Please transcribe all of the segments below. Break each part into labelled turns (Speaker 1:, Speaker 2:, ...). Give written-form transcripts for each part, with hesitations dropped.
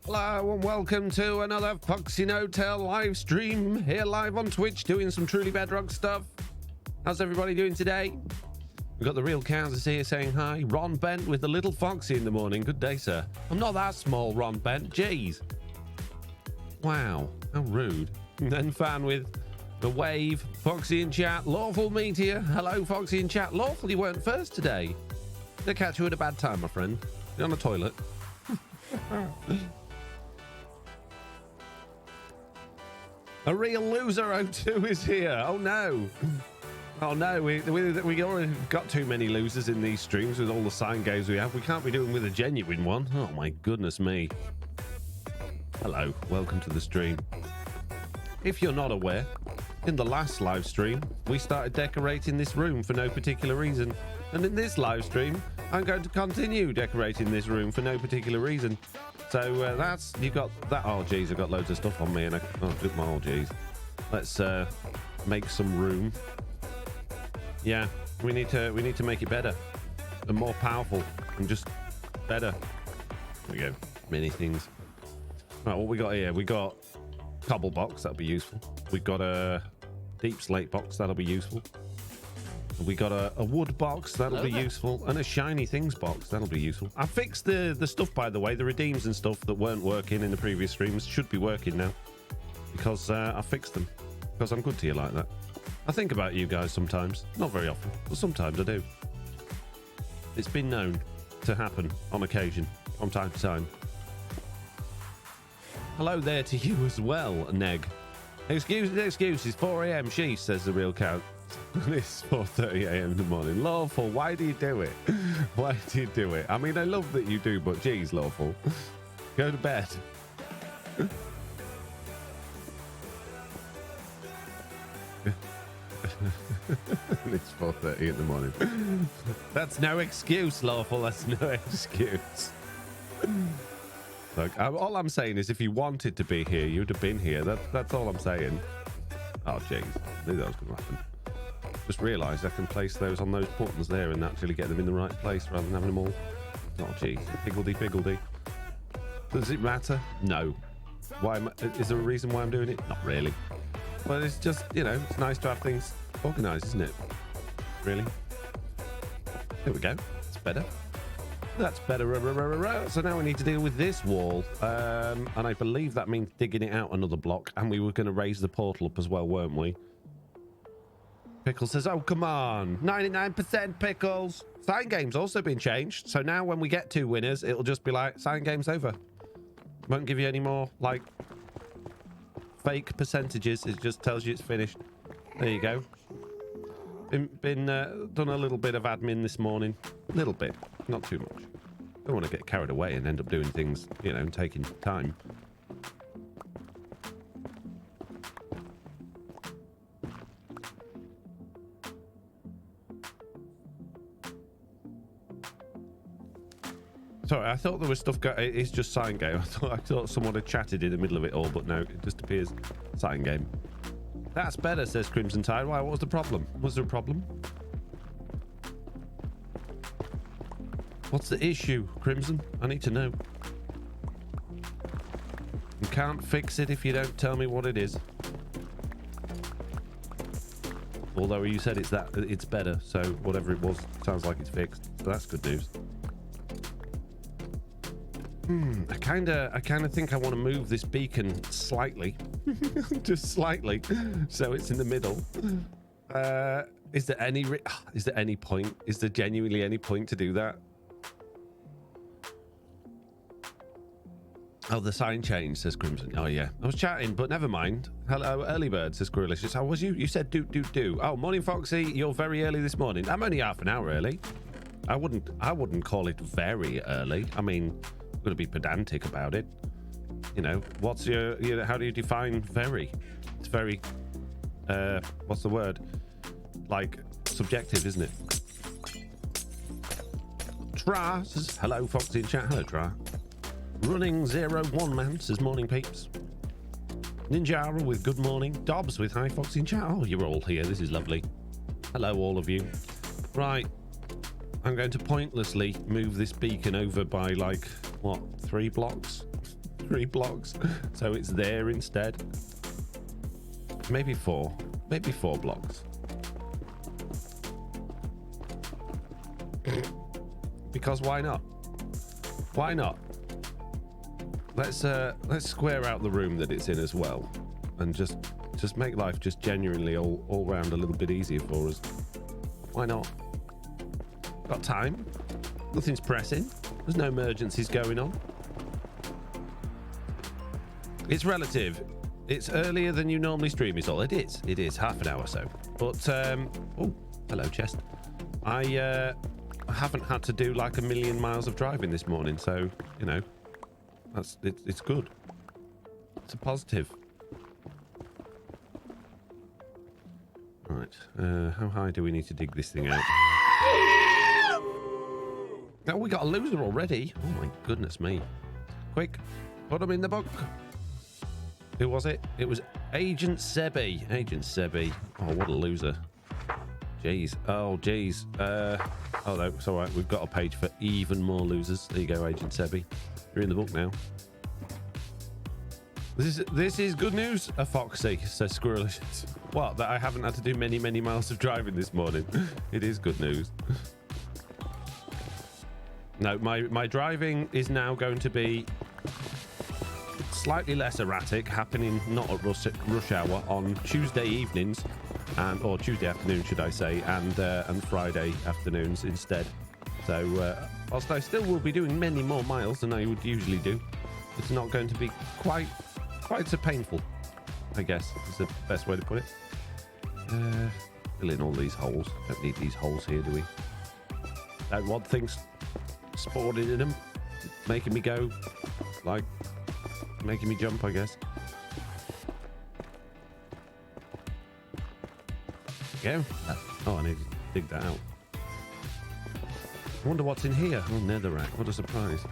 Speaker 1: Hello and welcome to another Foxy No-Tail live stream here live on Twitch doing some truly Bedrock stuff. How's everybody doing today? We've got the real Kansas here saying hi. Ron Bent with the little Foxy in the morning. Good day, sir. I'm not that small, Ron Bent. Jeez. Wow, how rude. And then Fan with the wave. Foxy in chat. Lawful Meteor. Hello, Foxy in chat. Lawful, you weren't first today. They catch you at a bad time, my friend. You're on the toilet. A real loser 02 is here. Oh no. Oh no, we already got too many losers in these streams with all the sign games we have. We can't be doing with a genuine one. Oh my goodness me. Hello, welcome to the stream. If you're not aware, in the last live stream, we started decorating this room for no particular reason. And in this live stream, I'm going to continue decorating this room for no particular reason. So that's, you got that. Oh geez, I've got loads of stuff on me and oh geez. Let's make some room. Yeah, we need to make it better and more powerful and just better. There we go. Many things. Right, what we got here? We got cobble box, that'll be useful. We've got a deep slate box, that'll be useful. We got a wood box, that'll be useful, and a shiny things box, that'll be useful. I fixed the stuff, by the way, the redeems and stuff that weren't working in the previous streams should be working now because I fixed them because I'm good to you like that. I think about you guys sometimes, not very often, but sometimes I do. It's been known to happen on occasion, from time to time. Hello there to you as well, Neg. Excuses, 4 a.m. She says the real count. It's 4:30 a.m. in the morning. Lawful, why do you do it? Why do you do it? I mean, I love that you do, but geez, Lawful, go to bed. It's 4:30 in the morning. That's no excuse, Lawful. That's no excuse. Look, all I'm saying is if you wanted to be here, you'd have been here. That's all I'm saying. Oh, jeez. I knew that was going to happen. Just realised I can place those on those buttons there and actually get them in the right place rather than having them all. Oh, jeez. Piggledy. Does it matter? No. Why? Is there a reason why I'm doing it? Not really. Well, it's just, you know, it's nice to have things organised, isn't it? Really? There we go. It's better. That's better. So now we need to deal with this wall. And I believe that means digging it out another block. And we were going to raise the portal up as well, weren't we? Pickles says, oh, come on. 99% Pickles. Sign game's also been changed. So now when we get 2 winners, it'll just be like, sign game's over. Won't give you any more, like, fake percentages. It just tells you it's finished. There you go. Been done a little bit of admin this morning. A little bit. Not too much. Don't want to get carried away and end up doing things, you know, and taking time. Sorry, I thought there was stuff. It's just sign game. I thought someone had chatted in the middle of it all, but no, it just appears sign game. That's better, says Crimson Tide. Why? What was the problem? Was there a problem? What's the issue, Crimson? I need to know. You can't fix it if you don't tell me what it is. Although you said it's better, so whatever it was sounds like it's fixed. So that's good news. I kind of think I want to move this beacon slightly, just slightly, so it's in the middle. Is there any point? Is there genuinely any point to do that? Oh, the sign changed, says Crimson. Oh yeah, I was chatting, but never mind. Hello, early bird, says Squirrelicious. How was you? You said do. Oh, morning, Foxy. You're very early this morning. I'm only half an hour early. I wouldn't call it very early. I mean, going to be pedantic about it. You know, what's your how do you define very? It's very what's the word, like subjective, isn't it? Tra says hello, Foxy in chat. Hello, Tra. Running 01 man says morning, peeps. Ninjara with good morning. Dobbs with hi, Foxy in chat. Oh, you're all here. This is lovely. Hello, all of you. Right, I'm going to pointlessly move this beacon over by like what, 3 blocks? 3 blocks, so it's there instead. Maybe 4 blocks. Because why not? Why not? Let's square out the room that it's in as well, and just make life just genuinely all round a little bit easier for us. Why not? Got time. Nothing's pressing. There's no emergencies going on. It's relative. It's earlier than you normally stream, is all. It is half an hour or so. But oh, hello chest. I haven't had to do like 1,000,000 miles of driving this morning, so you know, it's good. It's a positive. Right, how high do we need to dig this thing out? Oh, we got a loser already. Oh my goodness me. Quick, put them in the book. Who was it? It was Agent Sebi. Agent Sebi. Oh, what a loser. Jeez. Oh, jeez. Oh, no, it's all right. We've got a page for even more losers. There you go, Agent Sebi. You're in the book now. This is good news, a Foxy, says Squirrelish. What? That I haven't had to do many miles of driving this morning. It is good news. No, my driving is now going to be slightly less erratic, happening not at rush hour on Tuesday evenings, or Tuesday afternoon, should I say, and Friday afternoons instead. So whilst I still will be doing many more miles than I would usually do, it's not going to be quite so painful, I guess is the best way to put it. Fill in all these holes. Don't need these holes here, do we? Don't want things spawning in them, making me go, like, making me jump, I guess. Go. Oh, I need to dig that out. I wonder what's in here. Oh, netherrack. What a surprise.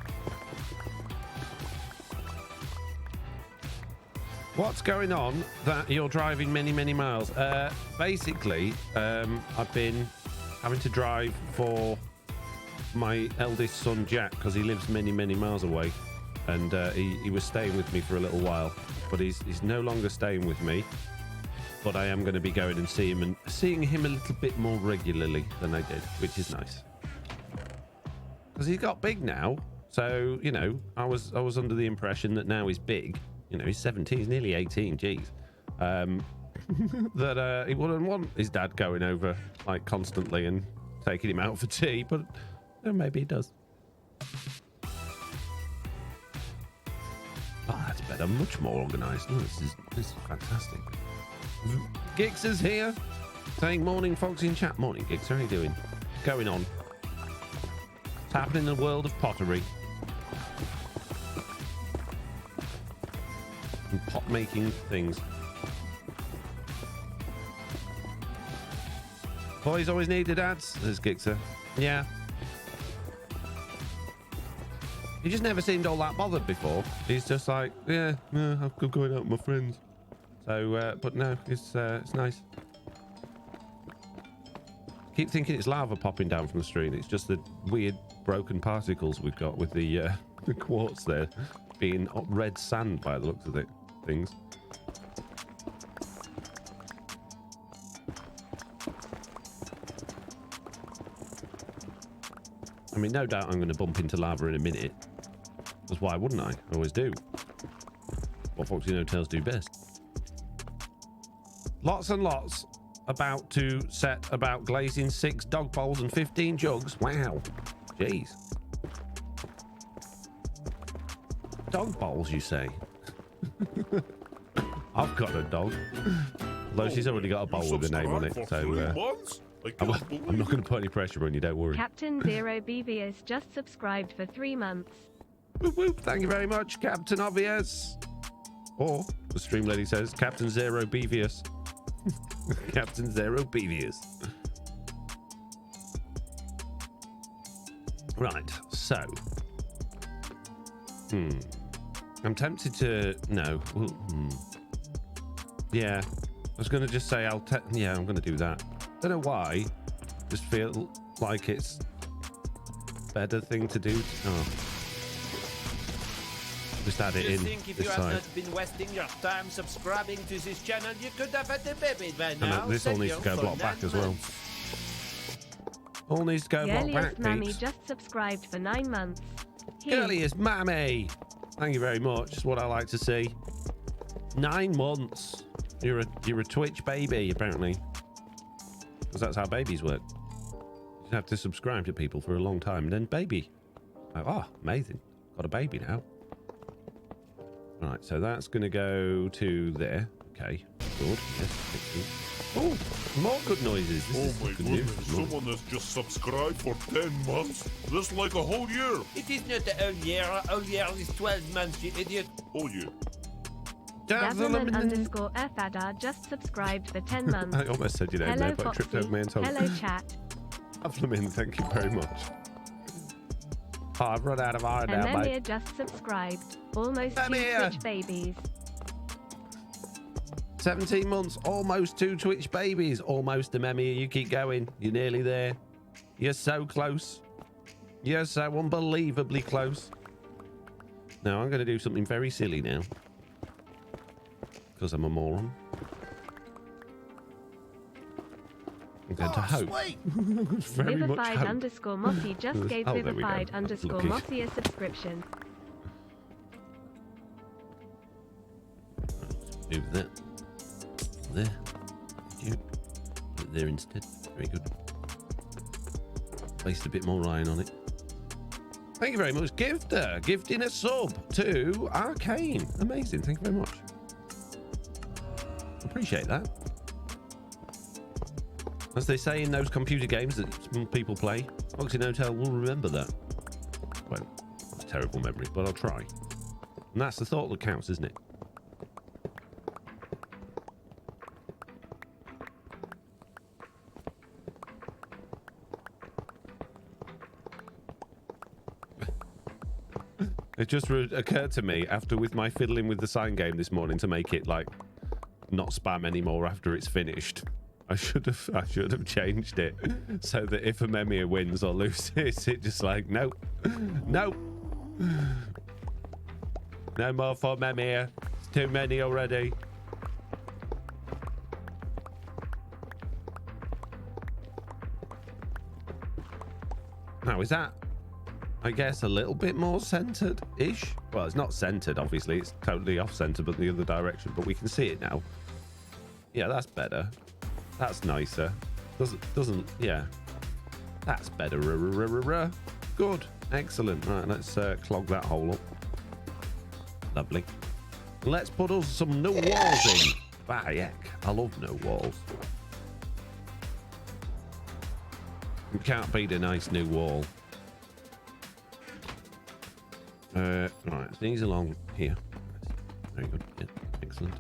Speaker 1: What's going on that you're driving many miles? Basically, I've been having to drive for my eldest son Jack because he lives many miles away, and he was staying with me for a little while, but he's no longer staying with me. But I am going to be going and seeing him a little bit more regularly than I did, which is nice because he's got big now. So you know, I was under the impression that now he's big. You know, he's 17, he's nearly 18. Geez, that he wouldn't want his dad going over like constantly and taking him out for tea, but maybe he does. Oh, that's better. Much more organised. Oh, this is fantastic. Gix is here, saying morning, Foxy in chat. Morning, Gix. How are you doing? What's going on? What's happening in the world of pottery and pot making things? Boys always need the dads, says Gixer. Yeah. He just never seemed all that bothered before. He's just like, yeah, I'm going out with my friends. So, but no, it's nice. Keep thinking it's lava popping down from the stream. It's just the weird broken particles we've got with the quartz there being red sand by the looks of it. Things. I mean, no doubt I'm going to bump into lava in a minute. Because why wouldn't I? I always do. What Foxy No Tails do best. Lots and lots about to set about glazing 6 dog bowls and 15 jugs. Wow. Jeez. Dog bowls, you say? I've got a dog. Although she's already got a bowl with a name on it. So I'm not going to put any pressure on you, don't worry.
Speaker 2: Captain Zero BVS just subscribed for 3 months.
Speaker 1: Whoop, whoop. Thank you very much, Captain Obvious. Or, the stream lady says, Captain Zero BVS. Captain Zero BVS. Right, so. I'm tempted to... No. Yeah. I was going to just say yeah, I'm going to do that. Don't know why. Just feel like it's a better thing to do. Oh. Just add it
Speaker 3: You
Speaker 1: in
Speaker 3: think if
Speaker 1: this
Speaker 3: you
Speaker 1: side.
Speaker 3: have not been wasting your time subscribing to this channel, you could have had a baby by
Speaker 1: And
Speaker 3: now?
Speaker 1: this all
Speaker 3: Set
Speaker 1: needs to go
Speaker 3: you
Speaker 1: block
Speaker 3: for
Speaker 1: back
Speaker 3: 9
Speaker 1: as well.
Speaker 3: months.
Speaker 1: All needs to go block back,
Speaker 2: Girliest Mammy
Speaker 1: peeps.
Speaker 2: just subscribed for 9 months. Here.
Speaker 1: Girliest mammy. Thank you very much. That's what I like to see. 9 months. You're a Twitch baby, apparently. Because that's how babies work. You have to subscribe to people for a long time, and then baby. Like, oh, amazing. Got a baby now. Right, so that's going to go to there. Okay, good. Yes, excellent. Oh, more good noises. This
Speaker 4: Oh
Speaker 1: is
Speaker 4: my
Speaker 1: good news.
Speaker 4: goodness, someone has just subscribed for 10 months? That's like a whole year.
Speaker 3: It is not a whole year. A whole year is 12 months, you idiot.
Speaker 4: Oh yeah.
Speaker 2: Dazzleman_Fada just subscribed for 10 months.
Speaker 1: I almost said your name
Speaker 2: Hello,
Speaker 1: there, but I tripped over my own tongue.
Speaker 2: Hello, chat.
Speaker 1: Dazzleman, thank you very much. Oh, I've run out of iron now, mate.
Speaker 2: Emir just subscribed. Almost 2
Speaker 1: Emir.
Speaker 2: Twitch babies.
Speaker 1: 17 months, almost 2 Twitch babies. Almost, Ememia. You keep going. You're nearly there. You're so close. You're so unbelievably close. Now, I'm going to do something very silly now. Because I'm a moron. I'm going to hope. Very much
Speaker 2: Vivified
Speaker 1: hope.
Speaker 2: _Mossy just gave
Speaker 1: Oh, there we go.
Speaker 2: Vivified
Speaker 1: That's lucky.
Speaker 2: _Mossy a subscription.
Speaker 1: Move that. There. Thank you. Put it there instead. Very good. Placed a bit more iron on it. Thank you very much, Gifter. Gifting a sub to Arcane. Amazing. Thank you very much. Appreciate that. As they say in those computer games that some people play, Foxy Hotel will remember that. Well, that's a terrible memory, but I'll try. And that's the thought that counts, isn't it? It just occurred to me after with my fiddling with the sign game this morning to make it like not spam anymore after it's finished. I should have changed it so that if Ememia wins or loses, it just like nope, nope, no more for Ememia. It's too many already. Now is that, I guess, a little bit more centered-ish? Well, it's not centered, obviously. It's totally off-center, but the other direction. But we can see it now. Yeah, that's better. That's nicer. Doesn't, yeah. That's better. Good. Excellent. Right, let's clog that hole up. Lovely. Let's put us some new walls in. Bah, heck. I love new walls. You can't beat a nice new wall. Right, these along here. Very good. Yeah, excellent.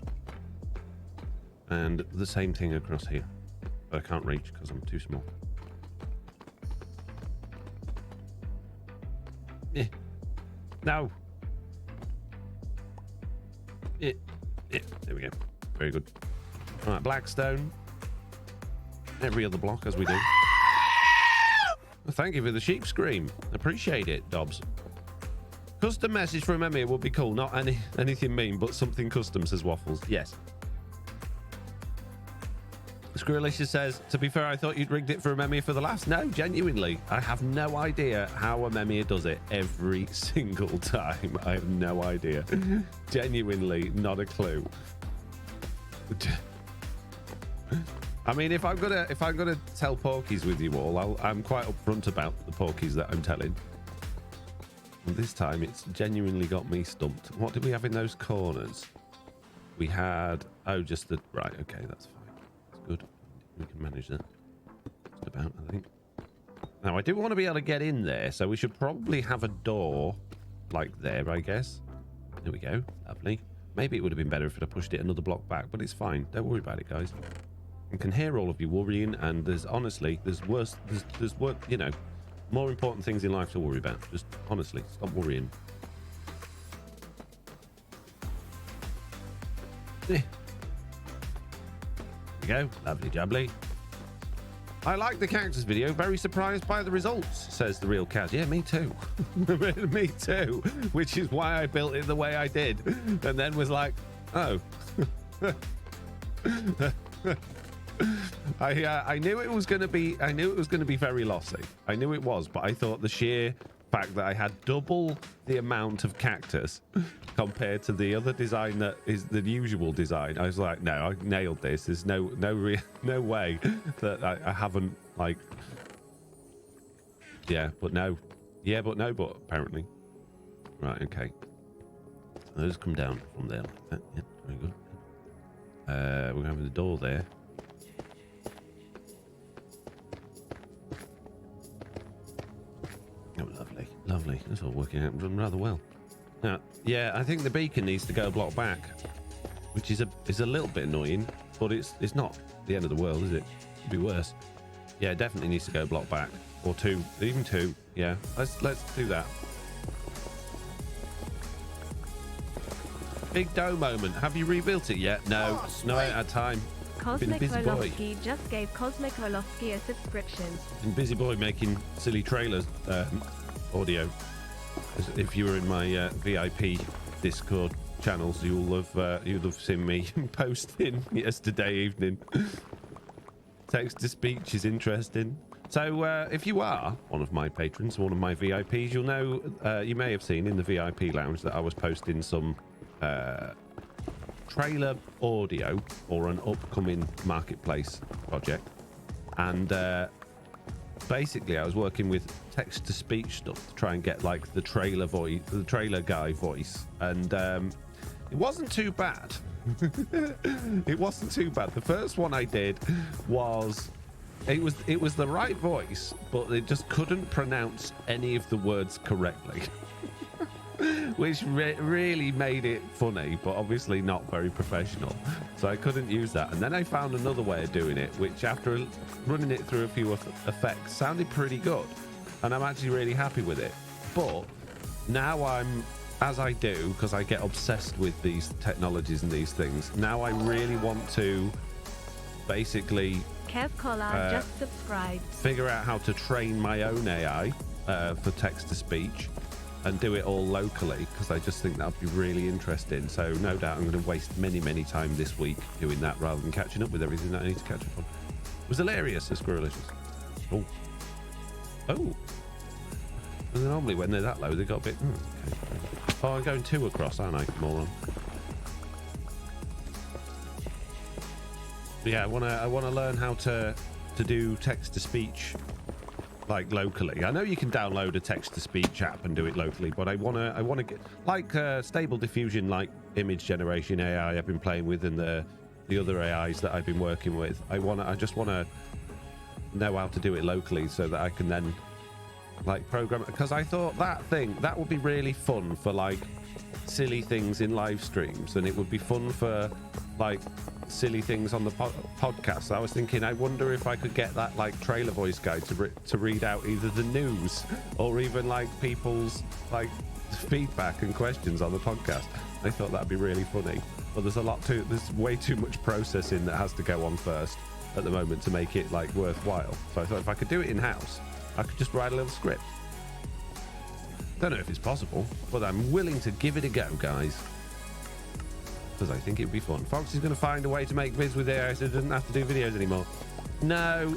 Speaker 1: And the same thing across here. But I can't reach because I'm too small. Yeah. No. Yeah. Yeah. There we go. Very good. Right, Blackstone. Every other block as we do. Well, thank you for the sheep scream. Appreciate it, Dobbs. Custom message from Emir would be cool. Not anything mean, but something custom, says Waffles. Yes. Squirrelicious says, to be fair, I thought you'd rigged it for Emir for the last. No, genuinely. I have no idea how Emir does it every single time. I have no idea. Genuinely, not a clue. I mean, if I'm gonna tell porkies with you all, I'm quite upfront about the porkies that I'm telling. And this time, it's genuinely got me stumped. What did we have in those corners? We had just the right. Okay, that's fine. That's good. We can manage that. Just about, I think. Now, I do want to be able to get in there, so we should probably have a door like there, I guess. There we go. Lovely. Maybe it would have been better if I pushed it another block back, but it's fine. Don't worry about it, guys. I can hear all of you worrying, and there's honestly, there's worse, there's work, you know, more important things in life to worry about. Just honestly, stop worrying. There we go. Lovely jubbly. I like the characters video. Very surprised by the results, says the real Kaz. Yeah, me too. Me too. Which is why I built it the way I did, and then was like, oh. I knew it was going to be. I knew it was going to be very lossy. I knew it was, but I thought the sheer fact that I had double the amount of cactus compared to the other design that is the usual design, I was like, no, I nailed this. There's no way that I haven't, like, but apparently. Right, okay. Those come down from there like that. Yeah, very good. We're having the door there. Oh, lovely. That's all working out rather well. Now, yeah, I think the beacon needs to go a block back, which is a little bit annoying, but it's not the end of the world, is it? It'd be worse. Yeah, it definitely needs to go a block back, or two, even two. Yeah, let's do that. Big dough moment. Have you rebuilt it yet? No, no, I ain't had time. Been a busy boy.
Speaker 2: Cosmic just gave Cosmic Olofsky a subscription.
Speaker 1: Been busy boy making silly trailers audio. If you were in my VIP Discord channels, you'll have seen me posting yesterday evening. Text to speech is interesting. So if you are one of my patrons, one of my VIPs, you'll know you may have seen in the VIP lounge that I was posting some trailer audio or an upcoming marketplace project, and basically I was working with text to speech stuff to try and get like the trailer voice, the trailer guy voice, and it wasn't too bad. It wasn't too bad. The first one I did was it was the right voice, but they just couldn't pronounce any of the words correctly. Which really made it funny, but obviously not very professional. So I couldn't use that. And then I found another way of doing it, which after running it through a few effects sounded pretty good. And I'm actually really happy with it. But now as I do, because I get obsessed with these technologies and these things, now I really want to basically
Speaker 2: Kev Collard just subscribed.
Speaker 1: Figure out how to train my own AI for text to speech. And do it all locally, because I just think that would be really interesting. So no doubt I'm going to waste many time this week doing that rather than catching up with everything that I need to catch up on. It was hilarious, the Squirrelicious. Oh. And normally when they're that low, they got a bit... okay. Oh, I'm going 2 across, aren't I, moron? But yeah, I want to learn how to do text to speech, like locally. I know you can download a text-to-speech app and do it locally, but I want to get like Stable Diffusion, like image generation AI I've been playing with, and the other AIs that I've been working with. I just want to know how to do it locally so that I can then like program it, because I thought that would be really fun for like silly things in live streams, and it would be fun for like silly things on the podcast. I was thinking, I wonder if I could get that like trailer voice guy to read out either the news or even like people's like feedback and questions on the podcast. I thought that'd be really funny, but there's way too much processing that has to go on first at the moment to make it like worthwhile. So I thought if I could do it in-house, I could just write a little script. Don't know if it's possible, but I'm willing to give it a go, guys, because I think it'd be fun. Fox is going to find a way to make vids with AI so it doesn't have to do videos anymore. No.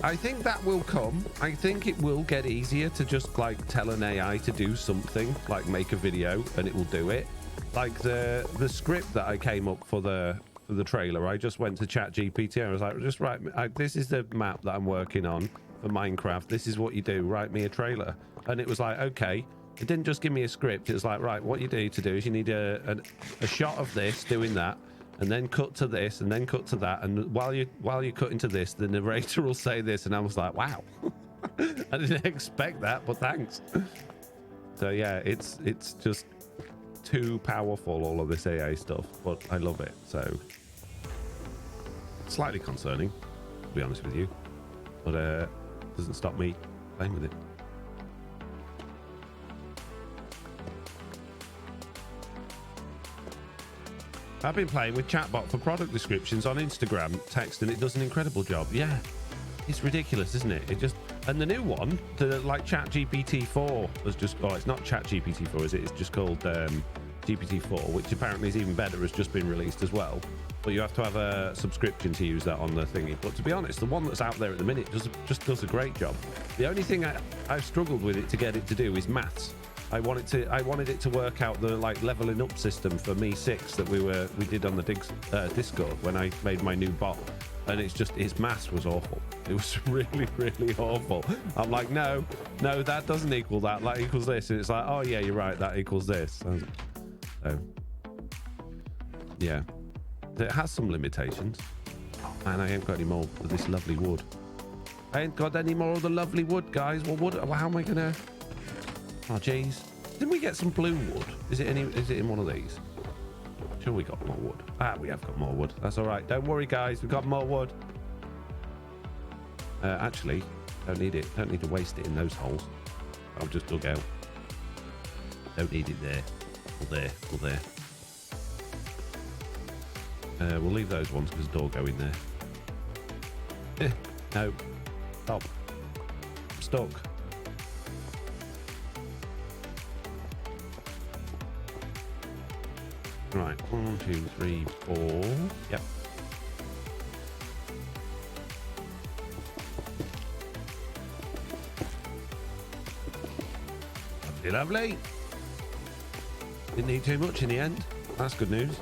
Speaker 1: I think that will come. I think it will get easier to just like tell an AI to do something, like make a video, and it will do it. Like the script that I came up for the trailer, I just went to ChatGPT. I was like, just write. This is the map that I'm working on for Minecraft. This is what you do. Write me a trailer, and it was like, okay. It didn't just give me a script. It was like, right, what you need to do is you need a shot of this doing that, and then cut to this, and then cut to that, and while you're cutting to this, the narrator will say this, and I was like, wow. I didn't expect that, but thanks. So yeah, it's just too powerful, all of this AI stuff, but I love it. So slightly concerning, to be honest with you, but doesn't stop me playing with it. I've been playing with chatbot for product descriptions on Instagram text, and it does an incredible job. Yeah, it's ridiculous, isn't it? It just, and the new one, the like ChatGPT-4 was just, oh, it's not ChatGPT-4, is it? It's just called GPT-4, which apparently is even better, has just been released as well. But you have to have a subscription to use that on the thingy. But to be honest, the one that's out there at the minute just does a great job. The only thing I've struggled with it to get it to do is maths. I wanted it to work out the like leveling up system for Me 6 that we did on the Discord when I made my new bot, and its maths was awful. It was really, really awful. I'm like, no, that doesn't equal that. That equals this, and it's like, oh yeah, you're right, that equals this. So yeah, it has some limitations. And I ain't got any more of this lovely wood. I ain't got any more of the lovely wood, guys. Well, how am I gonna? Oh jeez, didn't we get some blue wood? Is it in one of these? Sure, we got more wood. We have got more wood. That's all right. Don't worry, guys. We've got more wood. Actually, don't need it. Don't need to waste it in those holes. I've just dug out. Don't need it there. Or there. Or there. We'll leave those ones because the door go in there. No. Stop. I'm stuck. Right, 1, 2, 3, 4. Yep. Lovely. Didn't need too much in the end. That's good news.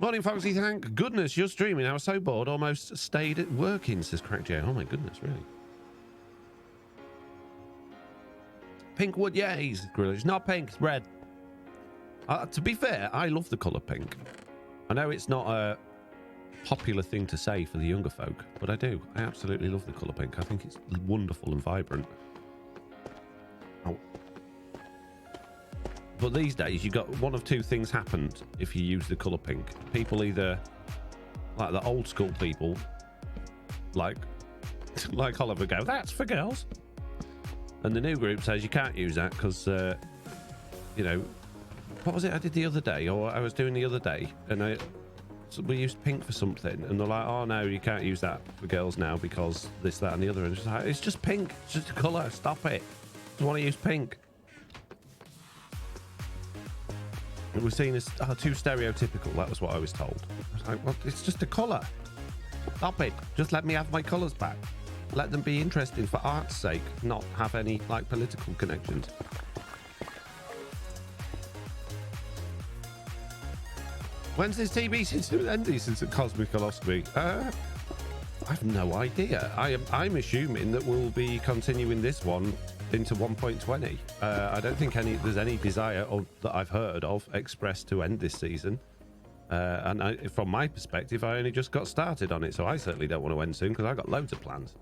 Speaker 1: Morning, Foxy. Thank goodness you're streaming. I was so bored, almost stayed at working, says Crack J. Oh my goodness, really? Pink wood, yeah, he's grillish. It's not pink, it's red. To be fair, I love the colour pink. I know it's not a popular thing to say for the younger folk, but I do. I absolutely love the colour pink. I think it's wonderful and vibrant. Oh. But these days, you got one of two things happened if you use the colour pink. People either, like the old school people, like Oliver, go, that's for girls. And the new group says you can't use that because, you know, what was it I did the other day, or I was doing the other day, and we used pink for something, and they're like, oh no, you can't use that for girls now because this, that, and the other. And it's like, it's just pink, it's just a colour. Stop it. I just want to use pink. It was seen as too stereotypical. That was what I was told. I was like, well, it's just a colour. Stop it. Just let me have my colours back. Let them be interesting for art's sake, not have any like political connections. When's this TV season ending since the Cosmic Coloscopy? I have no idea. I'm assuming that we'll be continuing this one into 1.20. I don't think there's any desire that I've heard of expressed to end this season. And from my perspective, I only just got started on it, so I certainly don't want to end soon because I've got loads of plans.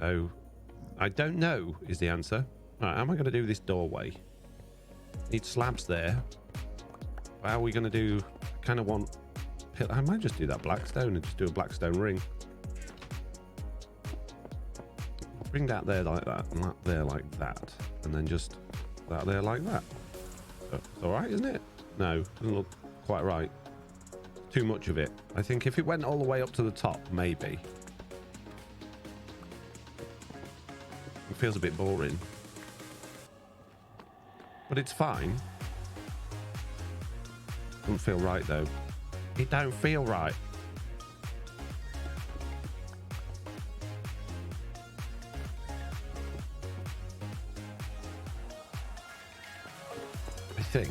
Speaker 1: So, I don't know is the answer. Right, how am I going to do this doorway? Need slabs there. How are we going to do? I kind of want. I might just do that blackstone and just do a blackstone ring. Bring that there like that, and that there like that, and then just that there like that. It's all right, isn't it? No, doesn't look quite right. Too much of it. I think if it went all the way up to the top, maybe. It feels a bit boring. But it's fine. Doesn't feel right though. It don't feel right. I think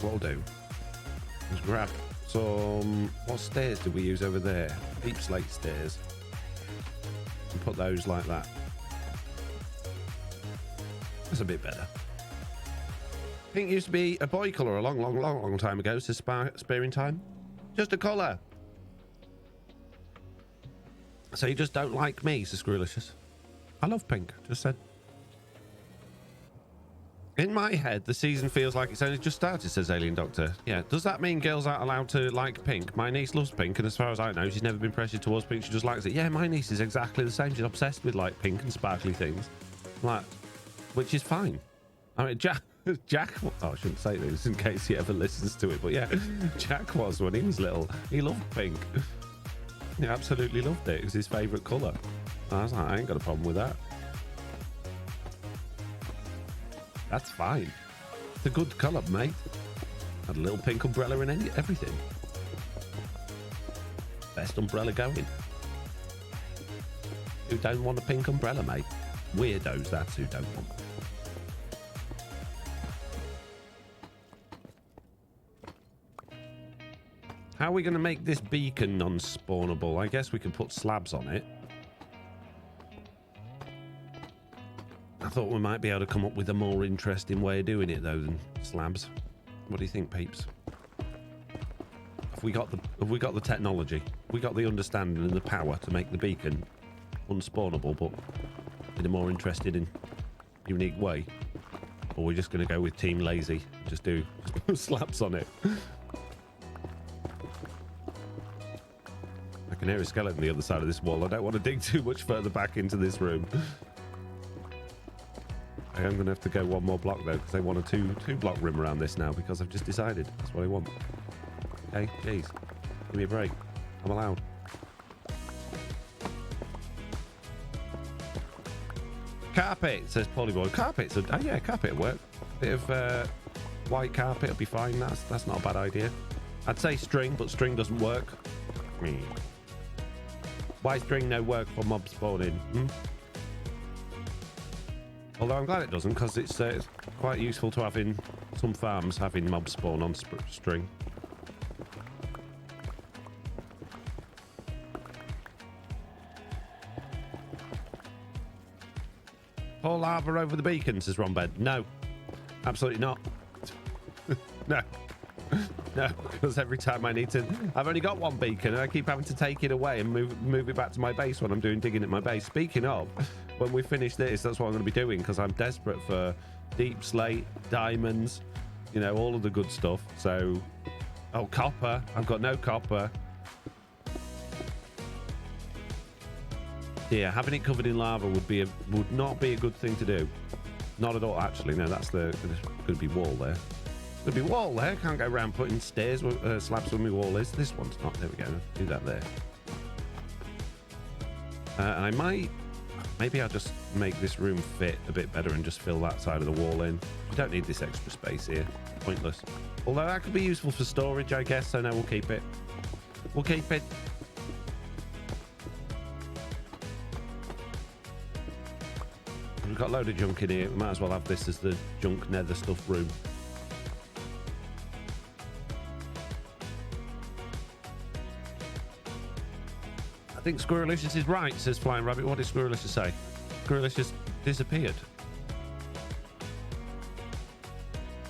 Speaker 1: what we'll do is grab some, what stairs did we use over there? Deep slate stairs. And put those like that. That's a bit better. Pink used to be a boy colour a long time ago, says Sparing Time. Just a colour. So you just don't like me, says Squirrelicious. I love pink, just said. In my head, the season feels like it's only just started, says Alien Doctor. Yeah, does that mean girls aren't allowed to like pink? My niece loves pink, and as far as I know, she's never been pressured towards pink. She just likes it. Yeah, my niece is exactly the same. She's obsessed with like pink and sparkly things. Like, which is fine. I mean, Jack, oh, I shouldn't say this in case he ever listens to it, but yeah, Jack was when he was little. He loved pink. He absolutely loved it. It was his favourite colour. I was like, I ain't got a problem with that. That's fine. It's a good colour, mate. Had a little pink umbrella in everything. Best umbrella going. Who don't want a pink umbrella, mate? Weirdos, that's who don't want. How are we going to make this beacon non-spawnable? I guess we can put slabs on it. I thought we might be able to come up with a more interesting way of doing it, though, than slabs. What do you think, peeps? Have we got the technology? Have we got the understanding and the power to make the beacon unspawnable, but in a more interesting and unique way? Or we're just going to go with Team Lazy and just put slabs on it? I can hear a skeleton on the other side of this wall. I don't want to dig too much further back into this room. I am going to have to go one more block though, because I want a two block rim around this now, because I've just decided that's what I want. Okay, jeez, give me a break. I'm allowed. Carpet, says Polyboy. Carpet's oh yeah, carpet will work. Bit of white carpet will be fine. That's not a bad idea. I'd say string, but string doesn't work. Why string no work for mob spawning? Although I'm glad it doesn't, because it's quite useful to have in some farms, having mob spawn on string. Pour lava over the beacon, says Ron Bed. No, absolutely not. No. No, because every time I need to... I've only got one beacon and I keep having to take it away and move it back to my base when I'm doing digging at my base. Speaking of, when we finish this, that's what I'm going to be doing, because I'm desperate for deep slate, diamonds, you know, all of the good stuff. So, oh, copper. I've got no copper. Yeah, having it covered in lava would not be a good thing to do. Not at all, actually. No, there's going to be wall there. There'll be wall there. Can't go around putting stairs, slabs where my wall is. This one's not. There we go. Do that there. And maybe I'll just make this room fit a bit better and just fill that side of the wall in. We don't need this extra space here. Pointless. Although that could be useful for storage, I guess. So no, we'll keep it. We'll keep it. We've got a load of junk in here. We might as well have this as the junk nether stuff room. I think Squirrelicious is right, says Flying Rabbit. What did Squirrelicious say? Squirrelicious disappeared.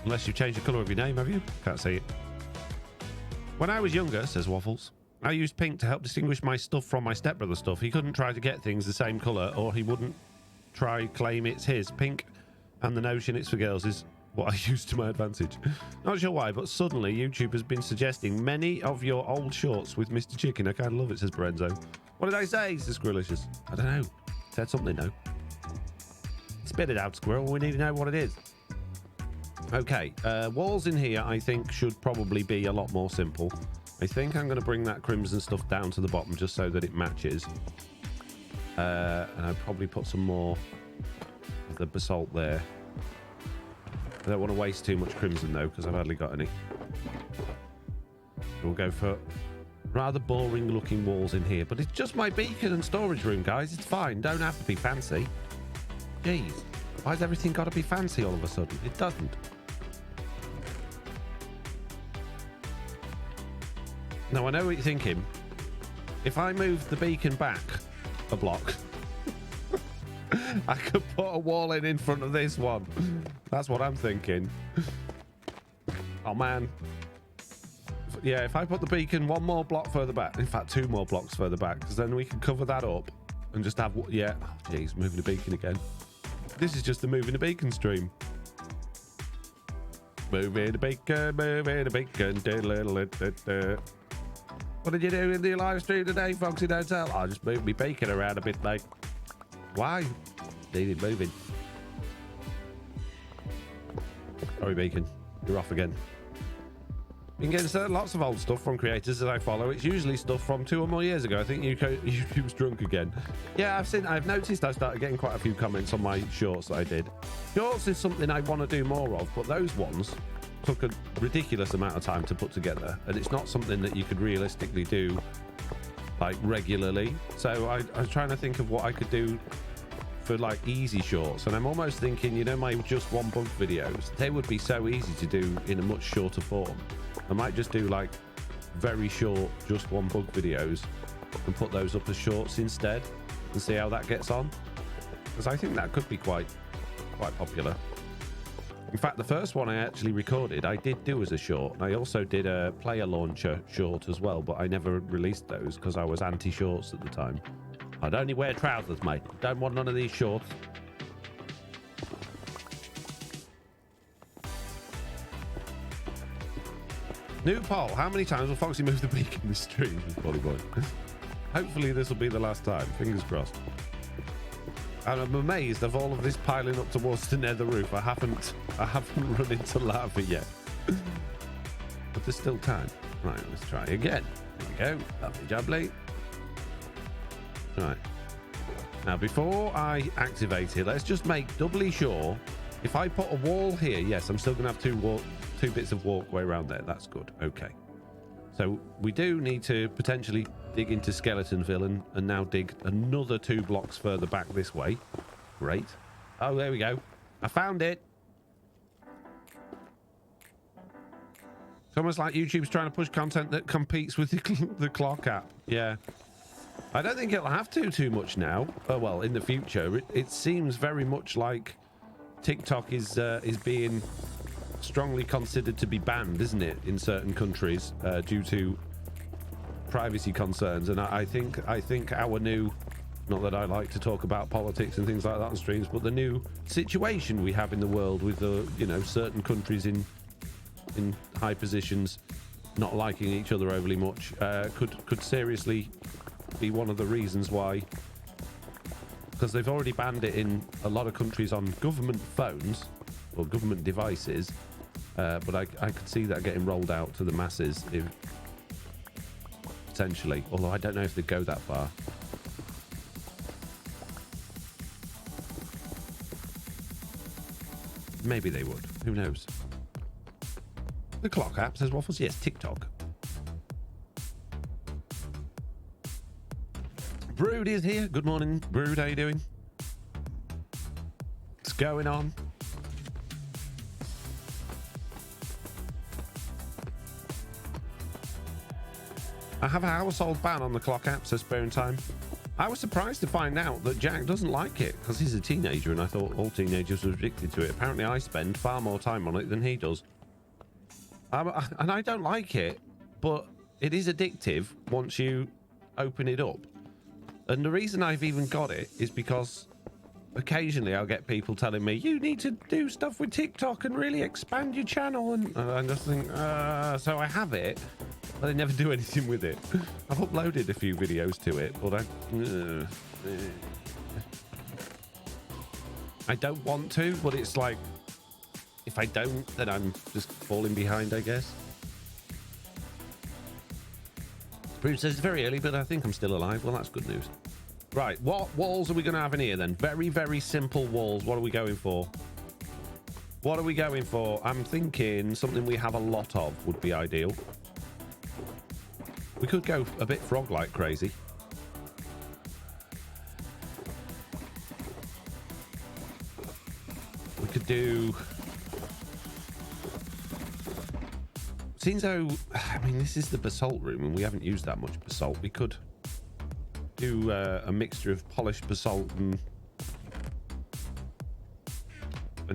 Speaker 1: Unless you've changed the colour of your name, have you? Can't see it. When I was younger, says Waffles, I used pink to help distinguish my stuff from my stepbrother's stuff. He couldn't try to get things the same colour, or he wouldn't claim it's his. Pink and the notion it's for girls is what I use to my advantage. Not sure why, but suddenly YouTube has been suggesting many of your old shorts with Mr. Chicken. I kind of love it, says Lorenzo. What did I say, says Squirrelicious? I don't know. Said something, though. Spit it out, Squirrel. We need to know what it is. Okay, walls in here, I think, should probably be a lot more simple. I think I'm going to bring that crimson stuff down to the bottom just so that it matches. And I'll probably put some more of the basalt there. I don't want to waste too much crimson, though, because I've hardly got any. We'll go for rather boring looking walls in here, but it's just my beacon and storage room, guys. It's fine. Don't have to be fancy. Jeez, why's everything got to be fancy all of a sudden? It doesn't. Now, I know what you're thinking. If I move the beacon back a block, I could put a wall in front of this one. That's what I'm thinking. Oh, man. Yeah, if I put the beacon one more block further back, in fact, 2 more blocks further back, because then we can cover that up and just have... Yeah. Oh, jeez, moving the beacon again. This is just the moving the beacon stream. Moving the beacon, moving the beacon. What did you do in the live stream today, Foxy? Don't tell. I just moved my beacon around a bit, mate. Why? Needed moving. Sorry, Beacon. You're off again. You can get lots of old stuff from creators that I follow. It's usually stuff from 2 or more years ago. I think YouTube's drunk again. Yeah, I've noticed I started getting quite a few comments on my shorts that I did. Shorts is something I want to do more of, but those ones took a ridiculous amount of time to put together, and it's not something that you could realistically do like regularly. So I was trying to think of what I could do for like easy shorts, and I'm almost thinking, you know, my just one bug videos, they would be so easy to do in a much shorter form. I might just do like very short just one bug videos and put those up as shorts instead and see how that gets on, because I think that could be quite popular. In fact, the first one I actually recorded I did do as a short, and I also did a player launcher short as well, but I never released those because I was anti-shorts at the time. I'd only wear trousers, mate. Don't want none of these shorts. New poll. How many times will Foxy move the beacon in the stream? Hopefully this will be the last time. Fingers crossed. And I'm amazed of all of this piling up towards the nether roof. I haven't run into lava yet. But there's still time. Right, let's try again. There we go. Lovely jubbly. Right. Now, before I activate it, let's just make doubly sure. If I put a wall here, yes, I'm still going to have two bits of walkway around there. That's good. Okay. So we do need to potentially dig into Skeletonville and now dig another 2 blocks further back this way. Great. Oh, there we go. I found it. It's almost like YouTube's trying to push content that competes with the clock app. Yeah. I don't think it'll have to too much now. Oh, well, in the future, it seems very much like TikTok is being strongly considered to be banned, isn't it, in certain countries due to privacy concerns. And I think our new, not that I like to talk about politics and things like that on streams, but the new situation we have in the world with the, you know, certain countries in high positions not liking each other overly much could seriously be one of the reasons why, because they've already banned it in a lot of countries on government phones or government devices, but I could see that getting rolled out to the masses if potentially, although I don't know if they'd go that far. Maybe they would, who knows. The clock app says waffles. Yes, TikTok. Brood is here. Good morning, Brood. How you doing? What's going on? I have a household ban on the clock app, says Spare Time. I was surprised to find out that Jack doesn't like it because he's a teenager, and I thought all teenagers were addicted to it. Apparently, I spend far more time on it than he does. And I don't like it, but it is addictive once you open it up. And the reason I've even got it is because occasionally I'll get people telling me, you need to do stuff with TikTok and really expand your channel. And I just think, so I have it, but I never do anything with it. I've uploaded a few videos to it, but I don't want to, but it's like, if I don't, then I'm just falling behind, I guess. Bruce says it's very early, but I think I'm still alive. Well, that's good news. Right, what walls are we going to have in here then? Very, very simple walls. What are we going for? What are we going for? I'm thinking something we have a lot of would be ideal. We could go a bit frog-like crazy. We could do... Seems though, I mean, this is the basalt room and we haven't used that much basalt. We could do a mixture of polished basalt and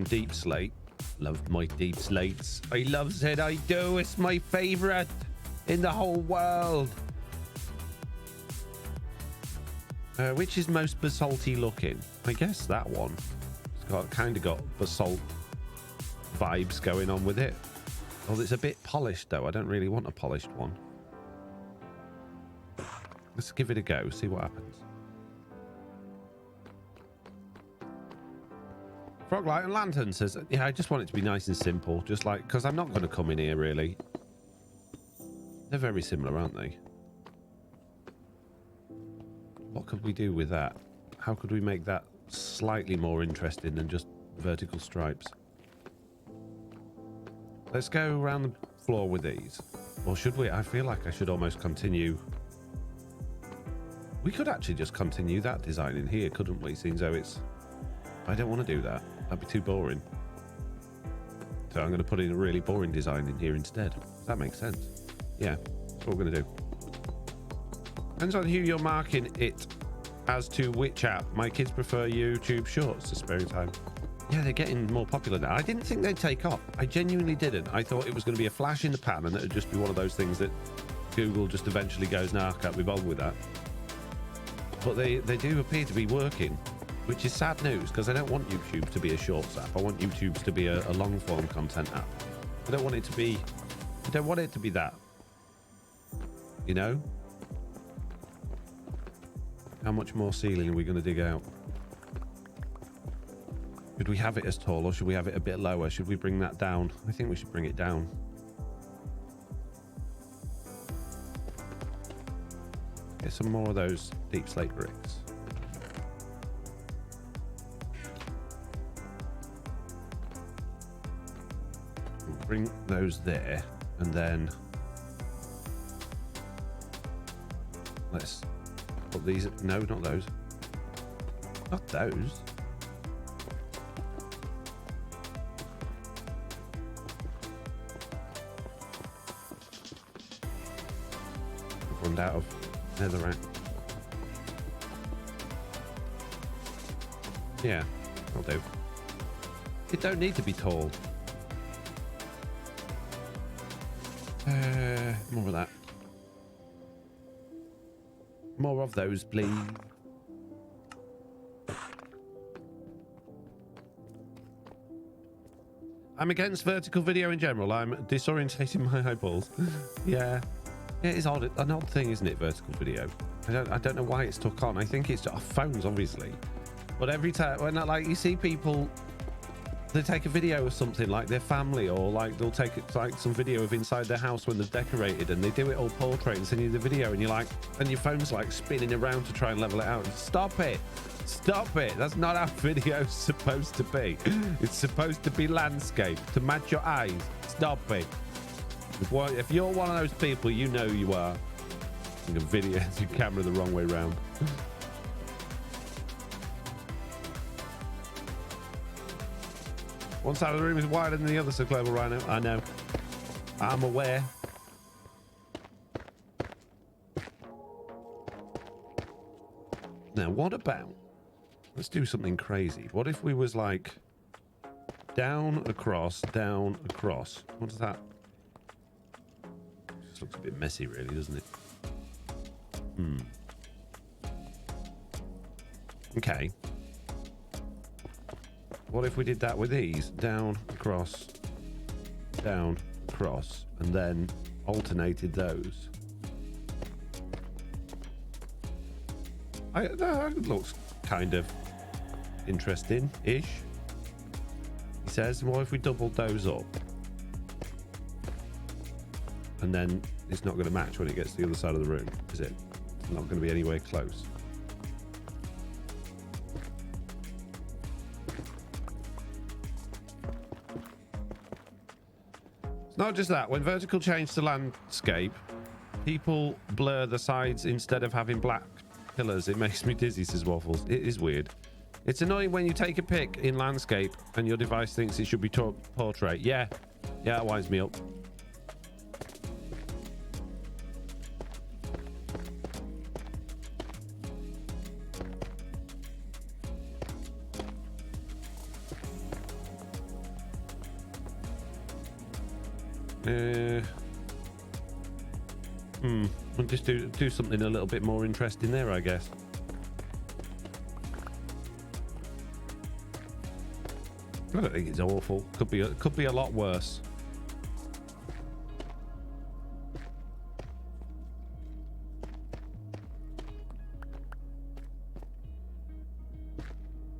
Speaker 1: deep slate. Love my deep slates. I loves it, I do. It's my favorite in the whole world. Which is most basalty looking? I guess that one. It's got kind of got basalt vibes going on with it. Oh, it's a bit polished though. I don't really want a polished one. Let's give it a go, see what happens. Froglight and Lantern says, yeah, I just want it to be nice and simple. Just like, because I'm not going to come in here, really. They're very similar, aren't they? What could we do with that? How could we make that slightly more interesting than just vertical stripes? Let's go around the floor with these. Or should we? I feel like I should almost continue. We could actually just continue that design in here, couldn't we? Seeing though it's... I don't want to do that. That'd be too boring. So I'm going to put in a really boring design in here instead. That makes sense. Yeah, that's what we're going to do. Depends on who you're marking it as to which app. My kids prefer YouTube Shorts to sparing time. Yeah, they're getting more popular now. I didn't think they'd take off. I genuinely didn't. I thought it was going to be a flash in the pan and it would just be one of those things that Google just eventually goes, nah, I can't be bothered with that. But they do appear to be working, which is sad news because I don't want YouTube to be a Shorts app. I want YouTube to be a long form content app. I don't want it to be that. You know? How much more ceiling are we going to dig out? Should we have it as tall or should we have it a bit lower? Should we bring that down? I think we should bring it down. Get some more of those deep slate bricks. We'll bring those there and then let's put these. No, not those. Not those. Run out of netherrack. Yeah, I'll do. It don't need to be tall. More of that. More of those, please. I'm against vertical video in general. I'm disorientating my eyeballs. Yeah. Yeah, it's odd. An odd thing, isn't it? Vertical video. I don't know why it's took on. I think it's just phones, obviously. But every time when like you see people, they take a video of something like their family, or like they'll take like some video of inside their house when they've decorated, and they do it all portrait and send you the video, and you're like, and your phone's like spinning around to try and level it out. Stop it! Stop it! That's not how video's supposed to be. It's supposed to be landscape to match your eyes. Stop it! If you're one of those people, you know you are. Your video, your camera the wrong way around. One side of the room is wider than the other, so Global Rhino. I know. I'm aware. Now, what about... Let's do something crazy. What if we was like... down, across, down, across. What does that... This looks a bit messy, really, doesn't it? Okay. What if we did that with these? Down, across, and then alternated those. That looks kind of interesting-ish. He says, what if we doubled those up? And then it's not going to match when it gets to the other side of the room, is it? It's not going to be anywhere close. It's not just that. When vertical change to landscape, people blur the sides instead of having black pillars. It makes me dizzy, says Waffles. It is weird. It's annoying when you take a pic in landscape and your device thinks it should be portrait. Yeah, it winds me up. We'll just do something a little bit more interesting there, I guess. I don't think it's awful. Could be a lot worse.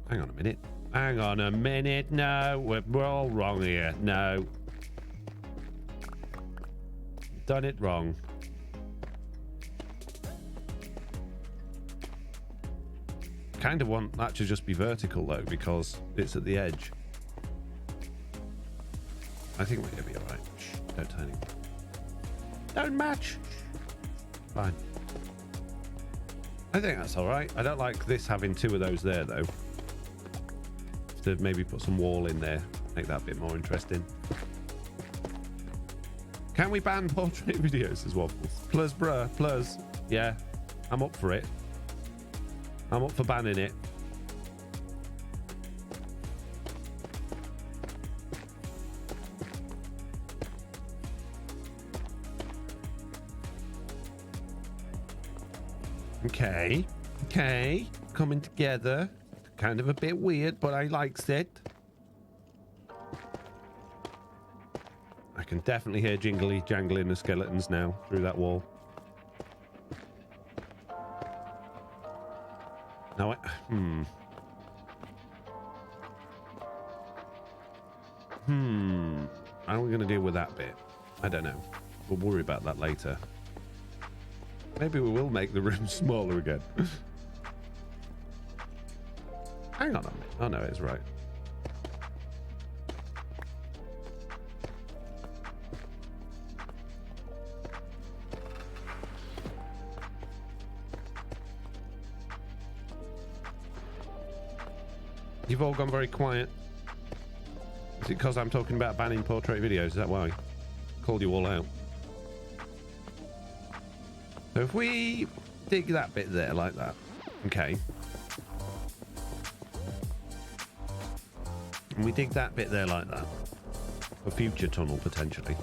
Speaker 1: Hang on a minute. Hang on a minute. No, we're all wrong here. No. Done it wrong. Kind of want that to just be vertical though, because it's at the edge. I think we're gonna be alright. Don't tell anyone. Don't match. Fine. I think that's alright. I don't like this having two of those there though. To maybe put some wall in there, make that a bit more interesting. Can we ban portrait videos as waffles? Plus, bruh, plus. Yeah, I'm up for it. I'm up for banning it. Okay, okay, coming together. Kind of a bit weird, but I likes it. I can definitely hear jangling the skeletons now through that wall. Now, how are we going to deal with that bit? I don't know. We'll worry about that later. Maybe we will make the room smaller again. Hang on a minute. Oh, no, it's right. You've all gone very quiet. Is it because I'm talking about banning portrait videos? Is that why I called you all out? So if we dig that bit there like that. Okay. And we dig that bit there like that. A future tunnel, potentially.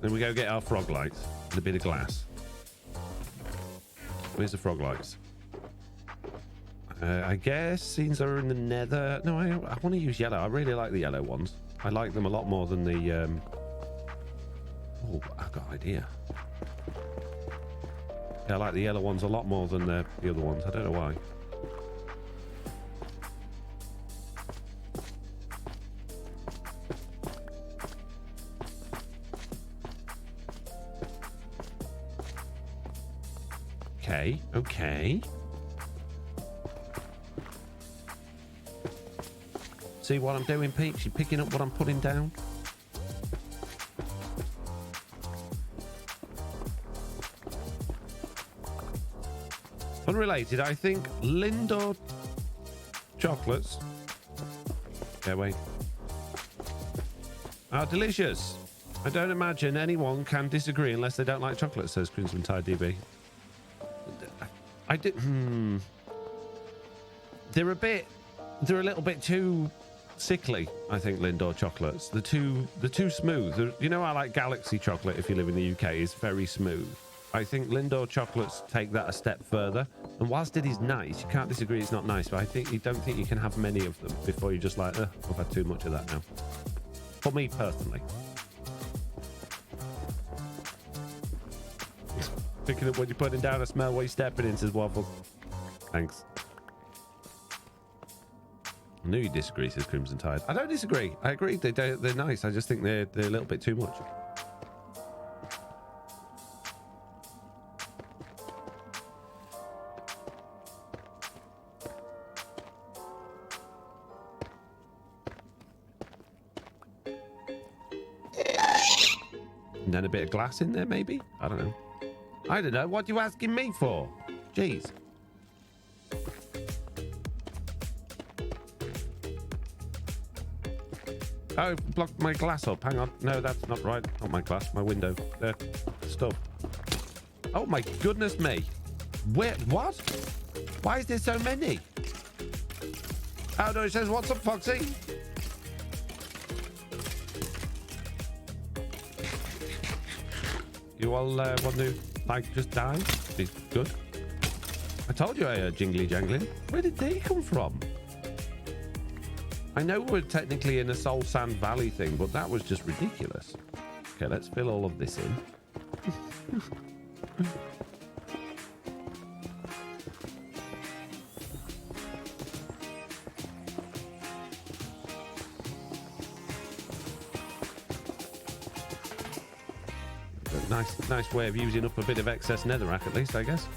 Speaker 1: Then we go get our frog lights and a bit of glass. Where's the frog lights? I guess since they're in the nether... No, I want to use yellow. I really like the yellow ones. I like them a lot more than the... Oh, I've got an idea. Yeah, I like the yellow ones a lot more than the other ones. I don't know why. Okay, okay. See what I'm doing, Peeps? You picking up what I'm putting down? Unrelated, I think Lindor chocolates. Okay, wait. Are delicious. I don't imagine anyone can disagree unless they don't like chocolate, says Crimson Tide DB. I did. They're a little bit too sickly, I think, Lindor chocolates. They're too smooth. You know, I like Galaxy chocolate. If you live in the UK, is very smooth. I think Lindor chocolates take that a step further. And whilst it is nice, you can't disagree it's not nice, but I don't think you can have many of them before you're just like, I've had too much of that now. For me personally. Picking up what you're putting down, I smell what you're stepping in, says Waffles. Thanks. I knew you disagree, says Crimson Tide. I don't disagree. I agree. They're nice. I just think they're a little bit too much. And then a bit of glass in there, maybe? I don't know. I don't know. What are you asking me for? Jeez. Oh, blocked my glass up. Hang on. No, that's not right. Not my glass. My window. There. Stuff. Oh, my goodness me. Where? What? Why is there so many? Oh, no. It says, what's up, Foxy? You all want to, like, just die? Be good. I told you I heard jingly jangling. Where did they come from? I know we're technically in a Soul Sand Valley thing, but that was just ridiculous. Okay, let's fill all of this in. Nice way of using up a bit of excess netherrack, at least, I guess.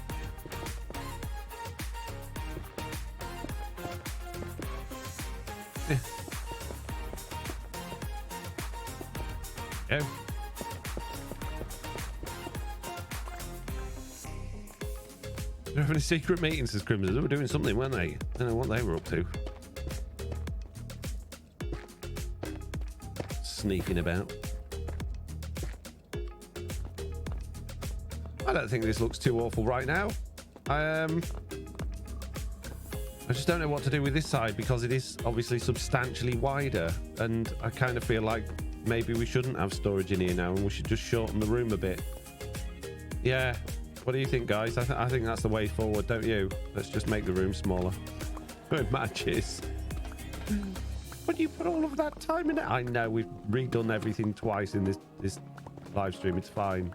Speaker 1: Yeah. Go. They're having a secret meeting, says Crimson. They were doing something, weren't they? I don't know what they were up to. Sneaking about. I don't think this looks too awful right now. I just don't know what to do with this side because it is obviously substantially wider, and I kind of feel like maybe we shouldn't have storage in here now and we should just shorten the room a bit. Yeah. What do you think, guys? I think that's the way forward, don't you? Let's just make the room smaller. It matches. But you put all of that time in it. I know we've redone everything twice in this live stream. It's fine.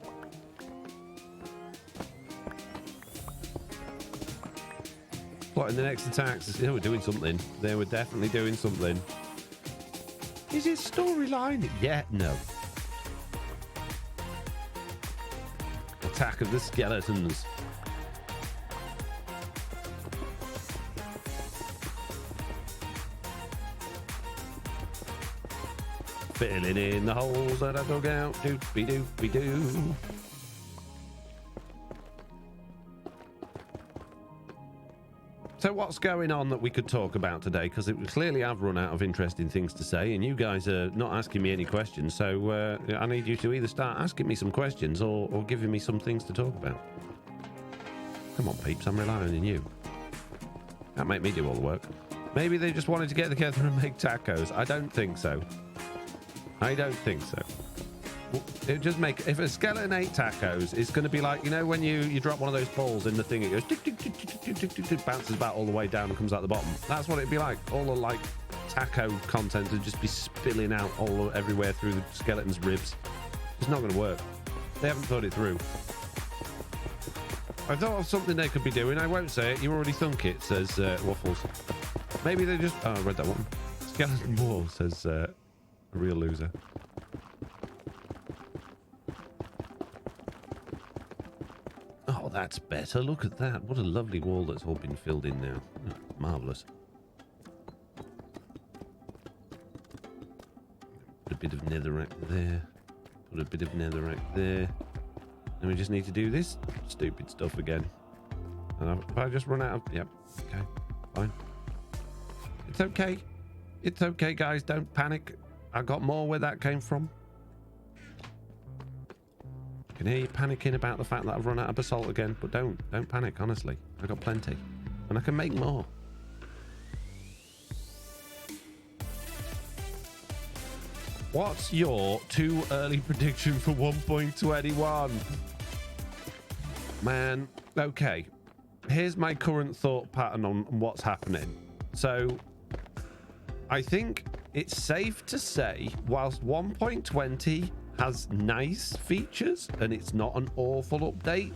Speaker 1: Plotting the next attacks. They were doing something. They were definitely doing something. Is it storyline? Yeah, no. Attack of the skeletons. Filling in the holes that I dug out. Doopy-doopy-doo. So what's going on that we could talk about today? Because clearly I've run out of interesting things to say, and you guys are not asking me any questions. So I need you to either start asking me some questions or giving me some things to talk about. Come on, peeps, I'm relying on you. Can't make me do all the work. Maybe they just wanted to get together and make tacos. I don't think so. I don't think so. It would just make, if a skeleton ate tacos, it's going to be like, you know, when you drop one of those balls in the thing, it goes tick, tick, tick, tick, tick, tick, tick, tick, bounces back all the way down and comes out the bottom. That's what it'd be like. All the like taco content would just be spilling out everywhere through the skeleton's ribs. It's not going to work. They haven't thought it through. I thought of something they could be doing. I won't say it. You already thunk it, says Waffles. Maybe they just... Oh, I read that one. Skeleton Wall, says a real loser. Oh, that's better. Look at that. What a lovely wall that's all been filled in now. Oh, marvellous. Put a bit of netherrack there. Put a bit of netherrack there. And we just need to do this stupid stuff again. And if I just run out of... Yep. Okay. Fine. It's okay. It's okay, guys. Don't panic. I got more where that came from. I can hear you panicking about the fact that I've run out of basalt again, but don't panic, honestly. I got plenty. And I can make more. What's your too early prediction for 1.21? Man, okay. Here's my current thought pattern on what's happening. So, I think it's safe to say, whilst 1.20 has nice features and it's not an awful update,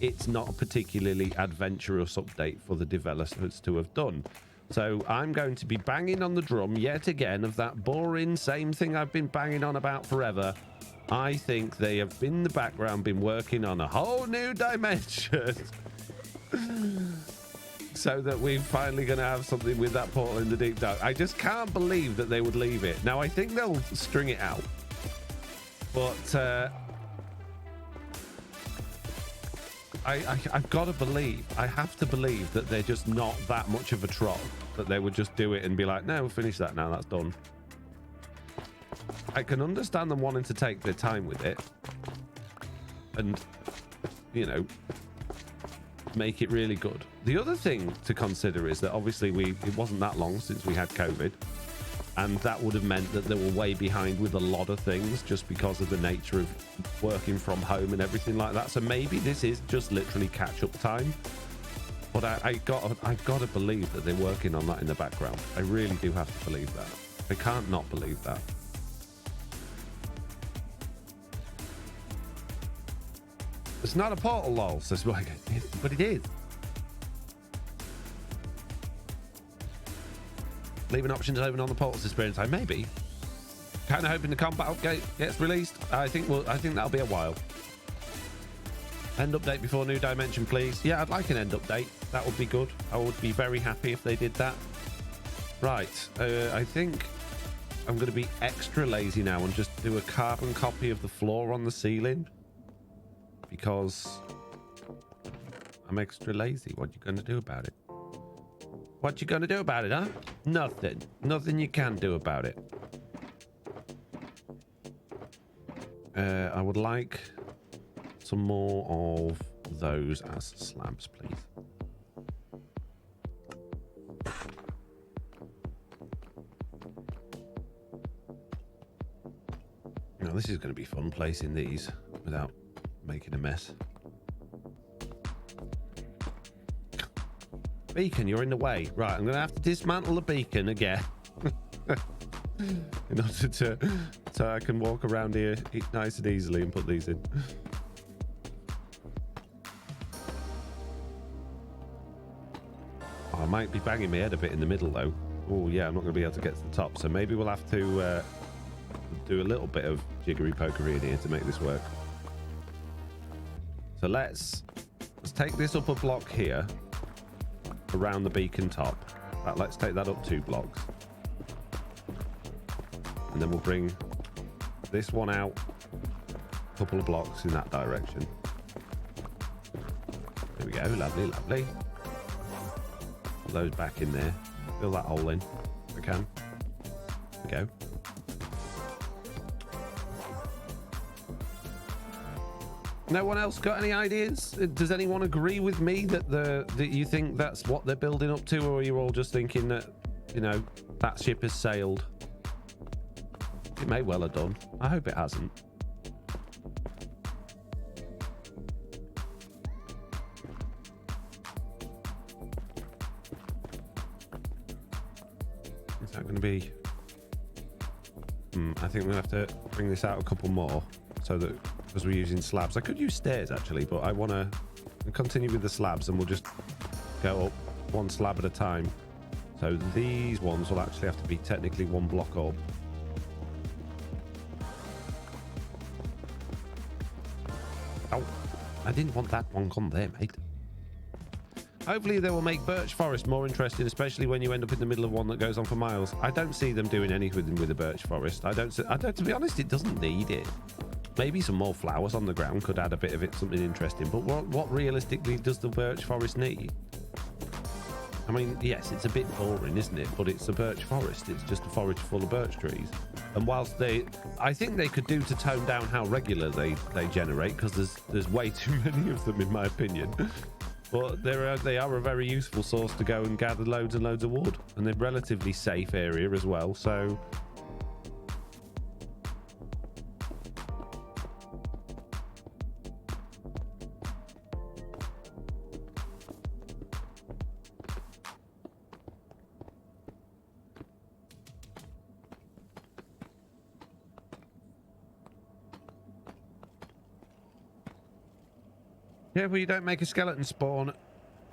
Speaker 1: it's not a particularly adventurous update for the developers to have done. So I'm going to be banging on the drum yet again of that boring same thing I've been banging on about forever. I think they have been in the background, been working on a whole new dimension so that we're finally going to have something with that portal in the deep dark. I just can't believe that they would leave it. Now I think they'll string it out, but I've got to believe, I have to believe that they're just not that much of a troll, that they would just do it and be like, no, we'll finish that now, that's done. I can understand them wanting to take their time with it and, you know, make it really good. The other thing to consider is that obviously it wasn't that long since we had COVID, and that would have meant that they were way behind with a lot of things just because of the nature of working from home and everything like that. So maybe this is just literally catch-up time. But I've got to believe that they're working on that in the background. I really do have to believe that. I can't not believe that. It's not a portal, lol, says Wagon. But it is. Leaving options open on the portals experience time. Maybe. Kind of hoping the combat update gets released. I think that'll be a while. End update before new dimension, please. Yeah, I'd like an end update. That would be good. I would be very happy if they did that. Right. I think I'm going to be extra lazy now and just do a carbon copy of the floor on the ceiling because I'm extra lazy. What you going to do about it? What you going to do about it, huh? Nothing. Nothing you can do about it. I would like some more of those as slabs, please. Now, this is going to be fun placing these without making a mess. Beacon, you're in the way. Right, I'm going to have to dismantle the beacon again. In order to so I can walk around here nice and easily and put these in. I might be banging my head a bit in the middle though. Oh yeah, I'm not going to be able to get to the top, so maybe we'll have to do a little bit of jiggery pokery in here to make this work. So let's take this up a block here around the beacon top. Right, let's take that up 2 blocks. And then we'll bring this one out a couple of blocks in that direction. There we go. Lovely, lovely. Put those back in there. Fill that hole in if I can. There we go. No one else got any ideas? Does anyone agree with me that that you think that's what they're building up to, or are you all just thinking that, you know, that ship has sailed? It may well have done. I hope it hasn't. Is that going to be... I think we'll have to bring this out a couple more so that, because we're using slabs. I could use stairs actually, but I want to continue with the slabs and we'll just go up 1 slab at a time. So these ones will actually have to be technically 1 block up. Oh, I didn't want that one on there, mate. Hopefully they will make birch forest more interesting, especially when you end up in the middle of one that goes on for miles. I don't see them doing anything with a birch forest. I don't, to be honest, it doesn't need it. Maybe some more flowers on the ground could add a bit of it, something interesting. But what realistically does the birch forest need? I mean, yes, it's a bit boring, isn't it? But it's a birch forest. It's just a forest full of birch trees. And whilst I think they could do to tone down how regular they generate, because there's way too many of them, in my opinion. But they are a very useful source to go and gather loads and loads of wood, and they're relatively safe area as well. So. Yeah, well, you don't make a skeleton spawn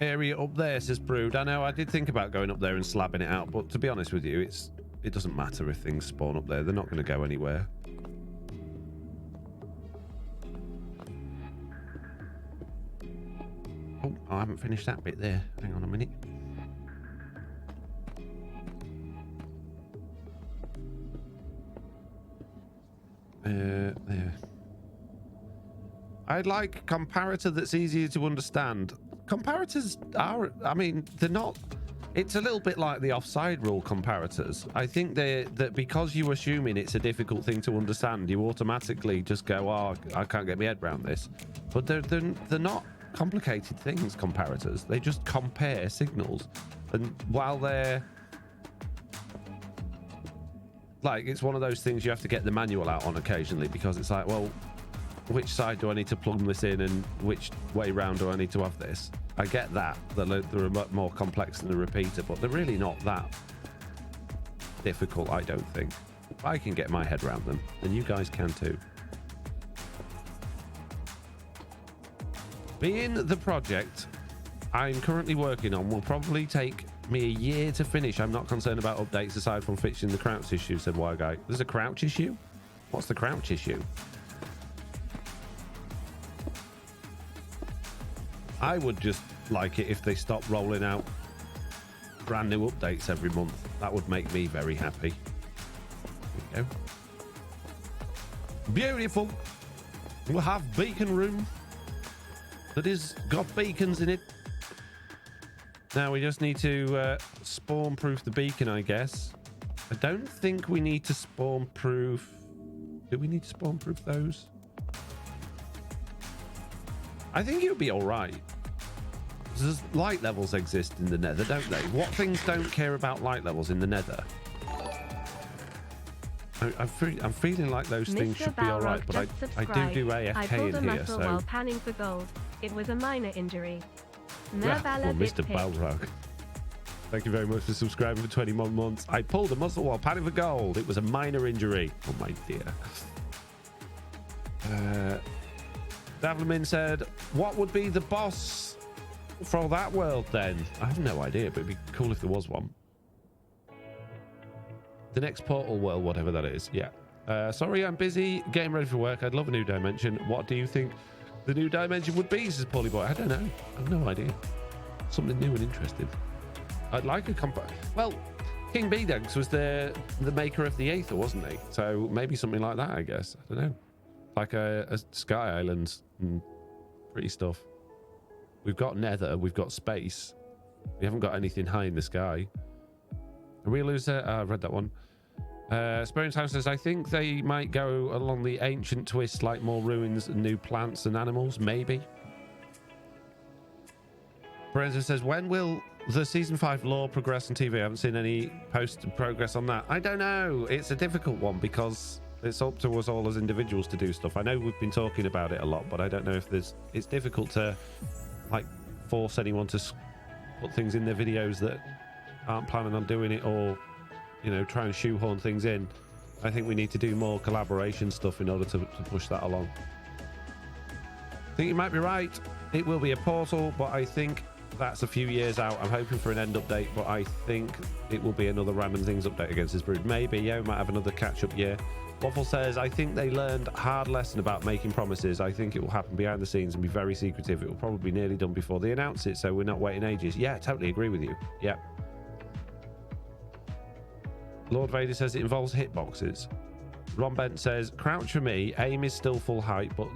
Speaker 1: area up there, says Brood. I know, I did think about going up there and slabbing it out, but to be honest with you, it doesn't matter if things spawn up there. They're not going to go anywhere. Oh, I haven't finished that bit there. Hang on a minute. There. I'd like comparator that's easier to understand. Comparators are, I mean, they're not, it's a little bit like the offside rule comparators. I think that because you're assuming it's a difficult thing to understand, you automatically just go, oh, I can't get my head around this. But they're not complicated things, comparators. They just compare signals. And while they're, like, it's one of those things you have to get the manual out on occasionally, because it's like, well, which side do I need to plug this in and which way round do I need to have this? I get that. They're a lot more complex than a repeater, but they're really not that difficult, I don't think. I can get my head around them, and you guys can too. Being the project I'm currently working on will probably take me a year to finish. I'm not concerned about updates aside from fixing the crouch issue, said Y Guy. There's a crouch issue? What's the crouch issue? I would just like it if they stopped rolling out brand new updates every month. That would make me very happy. There we go. Beautiful. We'll have beacon room that is got beacons in it. Now we just need to spawn proof the beacon, I guess. I don't think we need to spawn proof. Do we need to spawn proof those? I think it would be all right. There's light levels exist in the nether, don't they? What things don't care about light levels in the nether? I'm feeling like those things should be all right, but I do AFK
Speaker 2: I pulled a
Speaker 1: in here,
Speaker 2: muscle
Speaker 1: so...
Speaker 2: while panning for gold. It was a minor injury.
Speaker 1: Well, Mr. Balrog. Thank you very much for subscribing for 21 months. I pulled a muscle while panning for gold. It was a minor injury. Oh, my dear. Davlamin said, what would be the boss for that world then? I have no idea, but it'd be cool if there was one. The next portal world, whatever that is. Yeah. Sorry, I'm busy getting ready for work. I'd love a new dimension. What do you think the new dimension would be, says Polly Boy? I don't know. I have no idea. Something new and interesting. I'd like a well, King B-Dunks was the maker of the Aether, wasn't he? So maybe something like that, I guess. I don't know. Like a Sky Island and pretty stuff. We've got Nether, we've got space. We haven't got anything high in the sky. A real loser. I've read that one. Experience House says, I think they might go along the ancient twist, like more ruins and new plants and animals. Maybe. Forenza says, when will the season 5 lore progress on TV? I haven't seen any post progress on that. I don't know. It's a difficult one because it's up to us all as individuals to do stuff. I know we've been talking about it a lot, but I don't know if it's difficult to like force anyone to put things in their videos that aren't planning on doing it, or you know, try and shoehorn things in. I think we need to do more collaboration stuff in order to push that along. I think you might be right. It will be a portal, but I think that's a few years out. I'm hoping for an end update, but I think it will be another random things update against this brood. Maybe, yeah, we might have another catch-up year. Waffle says, I think they learned a hard lesson about making promises. I think it will happen behind the scenes and be very secretive. It will probably be nearly done before they announce it, so we're not waiting ages. Yeah, I totally agree with you. Yeah. Lord Vader says it involves hitboxes. Ron Bent says, crouch for me. Aim is still full height, but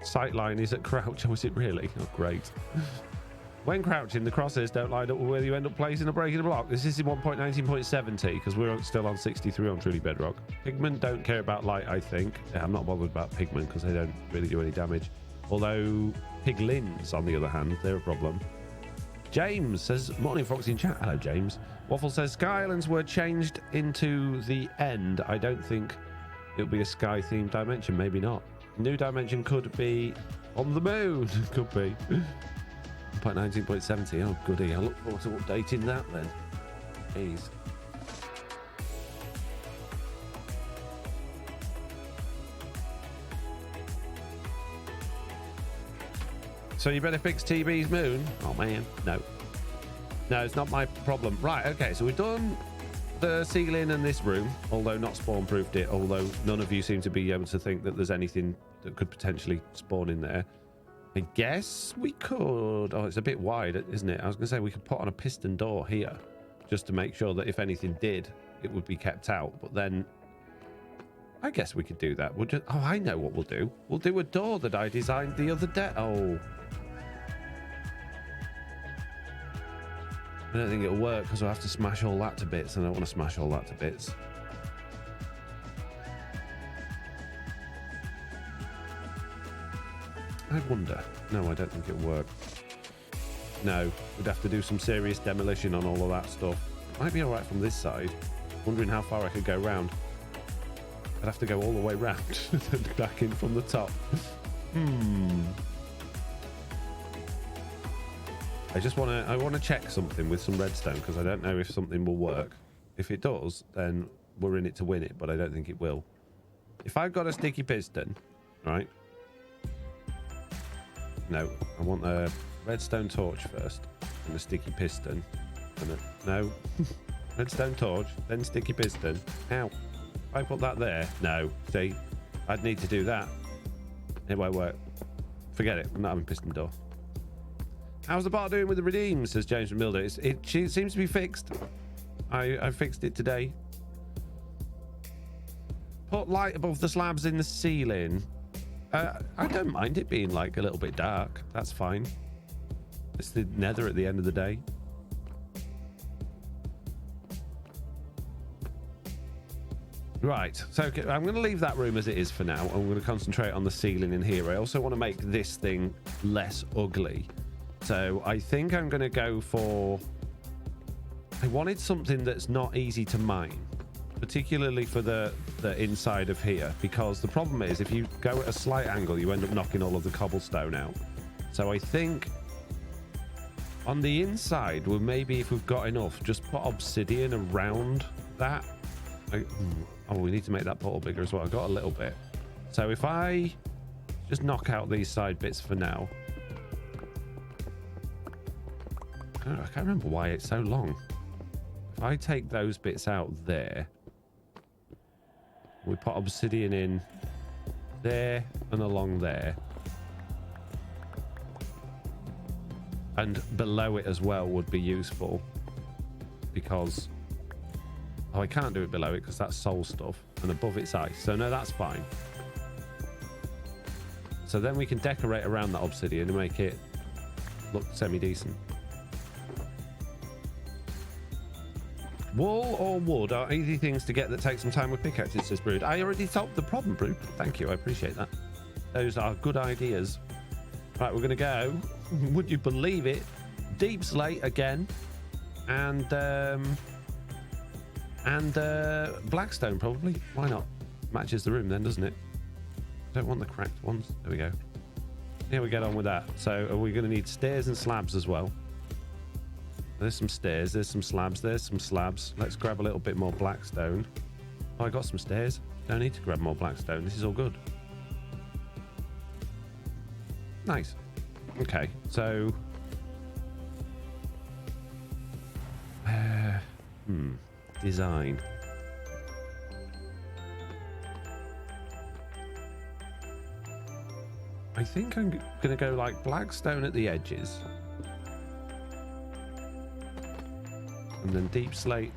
Speaker 1: sight line is at crouch. Oh, is it really? Oh, great. When crouching, the crosshairs don't line up with where you end up placing or breaking a block. This is in 1.19.70 because we're still on 63 on Truly Bedrock. Pigmen don't care about light, I think. Yeah, I'm not bothered about pigmen because they don't really do any damage. Although piglins, on the other hand, they're a problem. James says, morning Foxy in chat. Hello, James. Waffle says, Sky Islands were changed into the end. I don't think it'll be a sky-themed dimension. Maybe not. New dimension could be on the moon. Could be. 1.19.70. Oh, goody. I look forward to updating that then. Jeez. So you better fix TB's moon. Oh, man. No. No, it's not my problem. Right, okay. So we've done the ceiling and this room, although not spawn-proofed it, although none of you seem to be able to think that there's anything that could potentially spawn in there. I guess we could... Oh, it's a bit wide, isn't it? I was going to say we could put on a piston door here just to make sure that if anything did, it would be kept out. But then I guess we could do that. We'll just... Oh, I know what we'll do. We'll do a door that I designed the other day. Oh. I don't think it'll work because we'll have to smash all that to bits, and I don't want to smash all that to bits. I wonder. No, I don't think it'll work. No, we'd have to do some serious demolition on all of that stuff. Might be all right from this side. Wondering how far I could go round. I'd have to go all the way round and back in from the top. I want to check something with some redstone because I don't know if something will work. If it does, then we're in it to win it, but I don't think it will. If I've got a sticky piston, right? No, I want a redstone torch first and a sticky piston. No. Redstone torch, then sticky piston. Ow. If I put that there, no. See, I'd need to do that. It won't work. Forget it. I'm not having piston door. How's the bar doing with the redeems? Says James from Milder. It seems to be fixed. I fixed it today. Put light above the slabs in the ceiling. I don't mind it being like a little bit dark. That's fine. It's the nether at the end of the day. Right, so I'm going to leave that room as it is for now. I'm going to concentrate on the ceiling in here. I also want to make this thing less ugly. So I think I'm going to go for... I wanted something that's not easy to mine, particularly for the inside of here, because the problem is if you go at a slight angle, you end up knocking all of the cobblestone out. So I think on the inside, well, maybe if we've got enough, just put obsidian around that. Oh, we need to make that portal bigger as well. I've got a little bit. So if I just knock out these side bits for now. I can't remember why it's so long. If I take those bits out there, we put obsidian in there and along there. And below it as well would be useful, because... Oh, I can't do it below it because that's soul stuff, and above it's ice. So no, that's fine. So then we can decorate around that obsidian and make it look semi-decent. Wool or wood are easy things to get that take some time with pickaxes, says Brood. I already solved the problem, Brood. Thank you, I appreciate that. Those are good ideas. Right, we're going to go, would you believe it, deep slate again, and blackstone probably. Why not? Matches the room then, doesn't it? Don't want the cracked ones. There we go. Here we get on with that. So are we going to need stairs and slabs as well? There's some stairs, there's some slabs, there's some slabs. Let's grab a little bit more blackstone. Oh, I got some stairs. Don't need to grab more blackstone. This is all good. Nice. Okay, so... design. I think I'm gonna go like blackstone at the edges, and then deep slate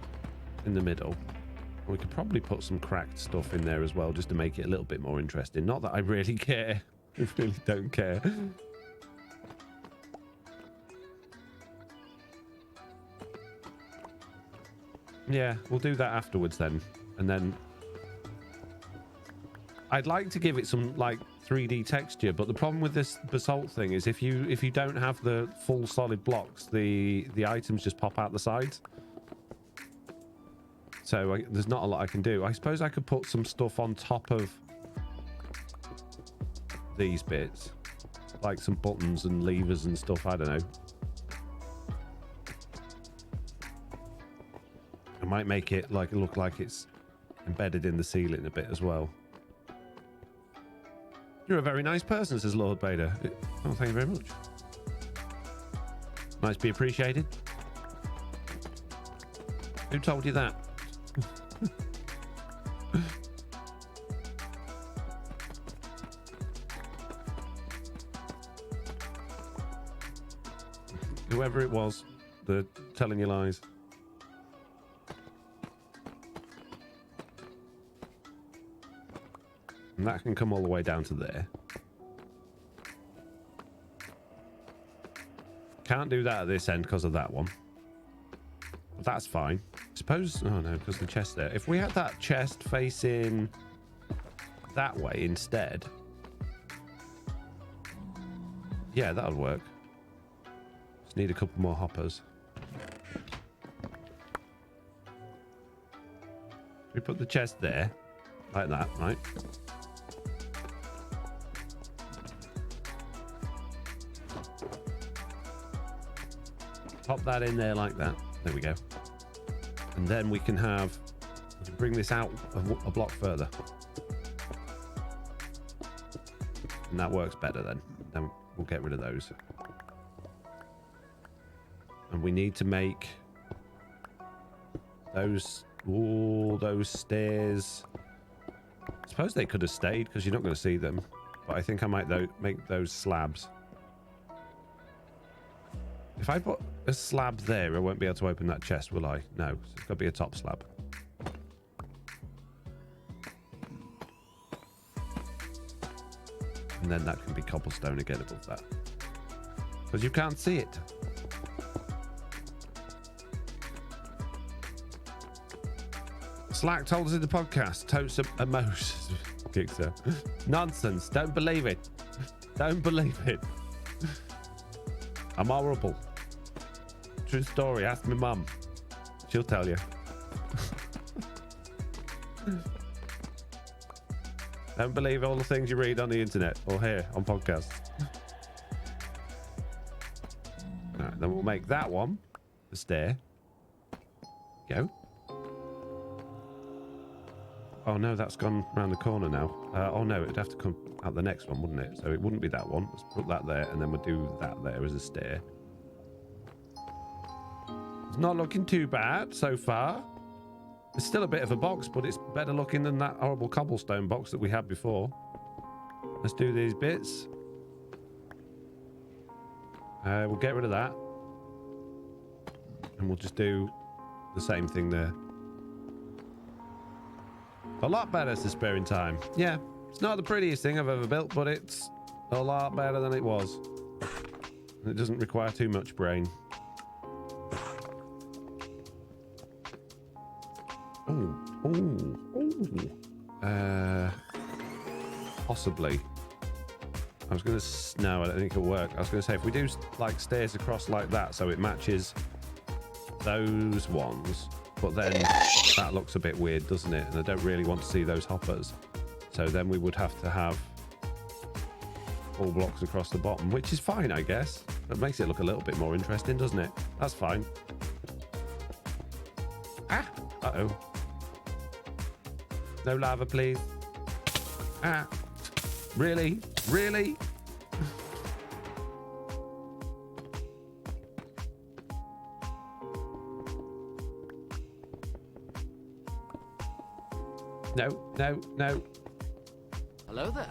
Speaker 1: in the middle. We could probably put some cracked stuff in there as well, just to make it a little bit more interesting. Not that I really care. I really don't care. Yeah, we'll do that afterwards then. And then I'd like to give it some like 3D texture, but the problem with this basalt thing is if you don't have the full solid blocks, the items just pop out the sides. So there's not a lot I can do. I suppose I could put some stuff on top of these bits, like some buttons and levers and stuff. I don't know. I might make it like look like it's embedded in the ceiling a bit as well. You're a very nice person, says Lord Bader. Oh, thank you very much. Nice to be appreciated. Who told you that? Whoever it was, they're telling you lies. And that can come all the way down to there. Can't do that at this end because of that one. But that's fine. Suppose... Oh no, because the chest there. If we had that chest facing that way instead... Yeah, that'll work. Just need a couple more hoppers. We put the chest there. Like that, right? Pop that in there like that. There we go. And then we can bring this out a block further. And that works better then. Then we'll get rid of those. And we need to make those stairs. I suppose they could have stayed because you're not going to see them. But I think I might make those slabs. If I put a slab there, I won't be able to open that chest, will I? No, so it's got to be a top slab. And then that can be cobblestone again above that. Because you can't see it. Slack told us in the podcast, totes a mouse. Nonsense. Don't believe it. Don't believe it. I'm horrible. True story. Ask my mum. She'll tell you. Don't believe all the things you read on the internet or hear on podcasts. Right, then we'll make that one the stair. Go. Oh no, that's gone around the corner now. Oh no, it'd have to come out the next one, wouldn't it? So it wouldn't be that one. Let's put that there, and then we'll do that there as a stair. It's not looking too bad so far. It's still a bit of a box, but it's better looking than that horrible cobblestone box that we had before. Let's do these bits. We'll get rid of that. And we'll just do the same thing there. A lot better to sparing time. Yeah, it's not the prettiest thing I've ever built, but it's a lot better than it was. It doesn't require too much brain. Possibly. I was going to... No, I don't think it'll work. I was going to say, if we do like stairs across like that, so it matches those ones, but then that looks a bit weird, doesn't it? And I don't really want to see those hoppers. So then we would have to have all blocks across the bottom, which is fine, I guess. That makes it look a little bit more interesting, doesn't it? That's fine. Ah! Uh-oh. No lava, please. Ah! Really? Really? No, no, no.
Speaker 3: Hello there.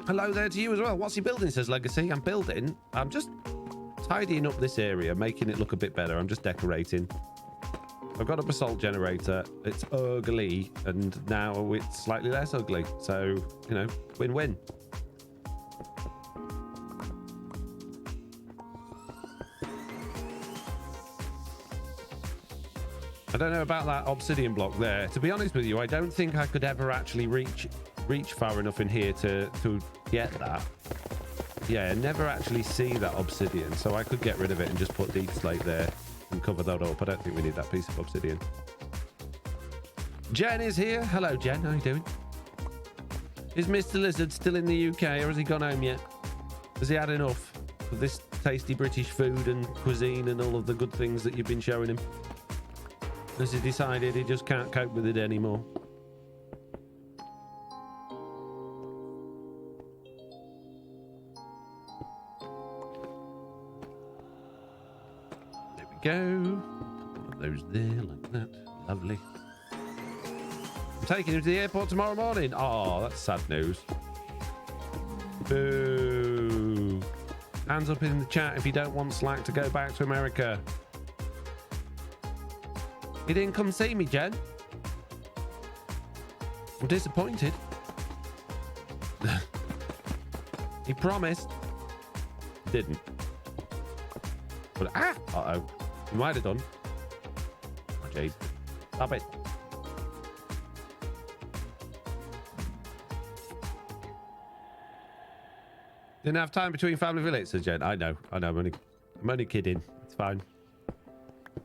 Speaker 1: Hello there to you as well. What's he building, says Legacy. I'm building. I'm just tidying up this area, making it look a bit better. I'm just decorating. I've got a Basalt Generator. It's ugly, and now it's slightly less ugly. So, you know, win-win. I don't know about that obsidian block there. To be honest with you, I don't think I could ever actually reach far enough in here to get that. Yeah, I never actually see that obsidian, so I could get rid of it and just put deep slate there and cover that up. I don't think we need that piece of obsidian. Jen is here. Hello, Jen. How are you doing? Is Mr. Lizard still in the UK, or has he gone home yet? Has he had enough of this tasty British food and cuisine and all of the good things that you've been showing him? Has he decided he just can't cope with it anymore? There we go. Put those there like that. Lovely. I'm taking him to the airport tomorrow morning. Oh, that's sad news. Boo. Hands up in the chat if you don't want Slack to go back to America. He didn't come see me, Jen. I'm disappointed. He promised. Didn't. But, uh-oh. He might have done. Oh, jeez. Stop it. Didn't have time between family visits, says Jen. I know. I'm only kidding. It's fine.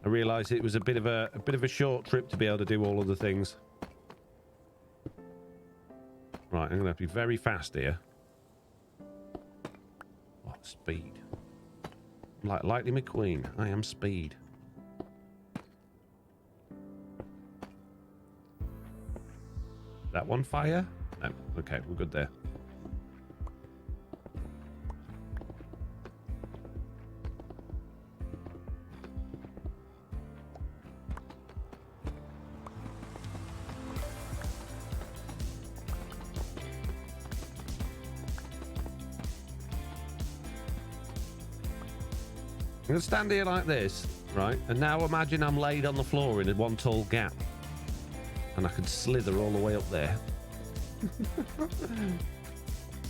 Speaker 1: I realised it was a bit of a short trip to be able to do all of the things. Right, I'm going to have to be very fast here. What speed? Like Lightning McQueen. I am speed. That one fire? No. Okay, we're good there. I'm going to stand here like this, right? And now imagine I'm laid on the floor in a one tall gap. And I can slither all the way up there.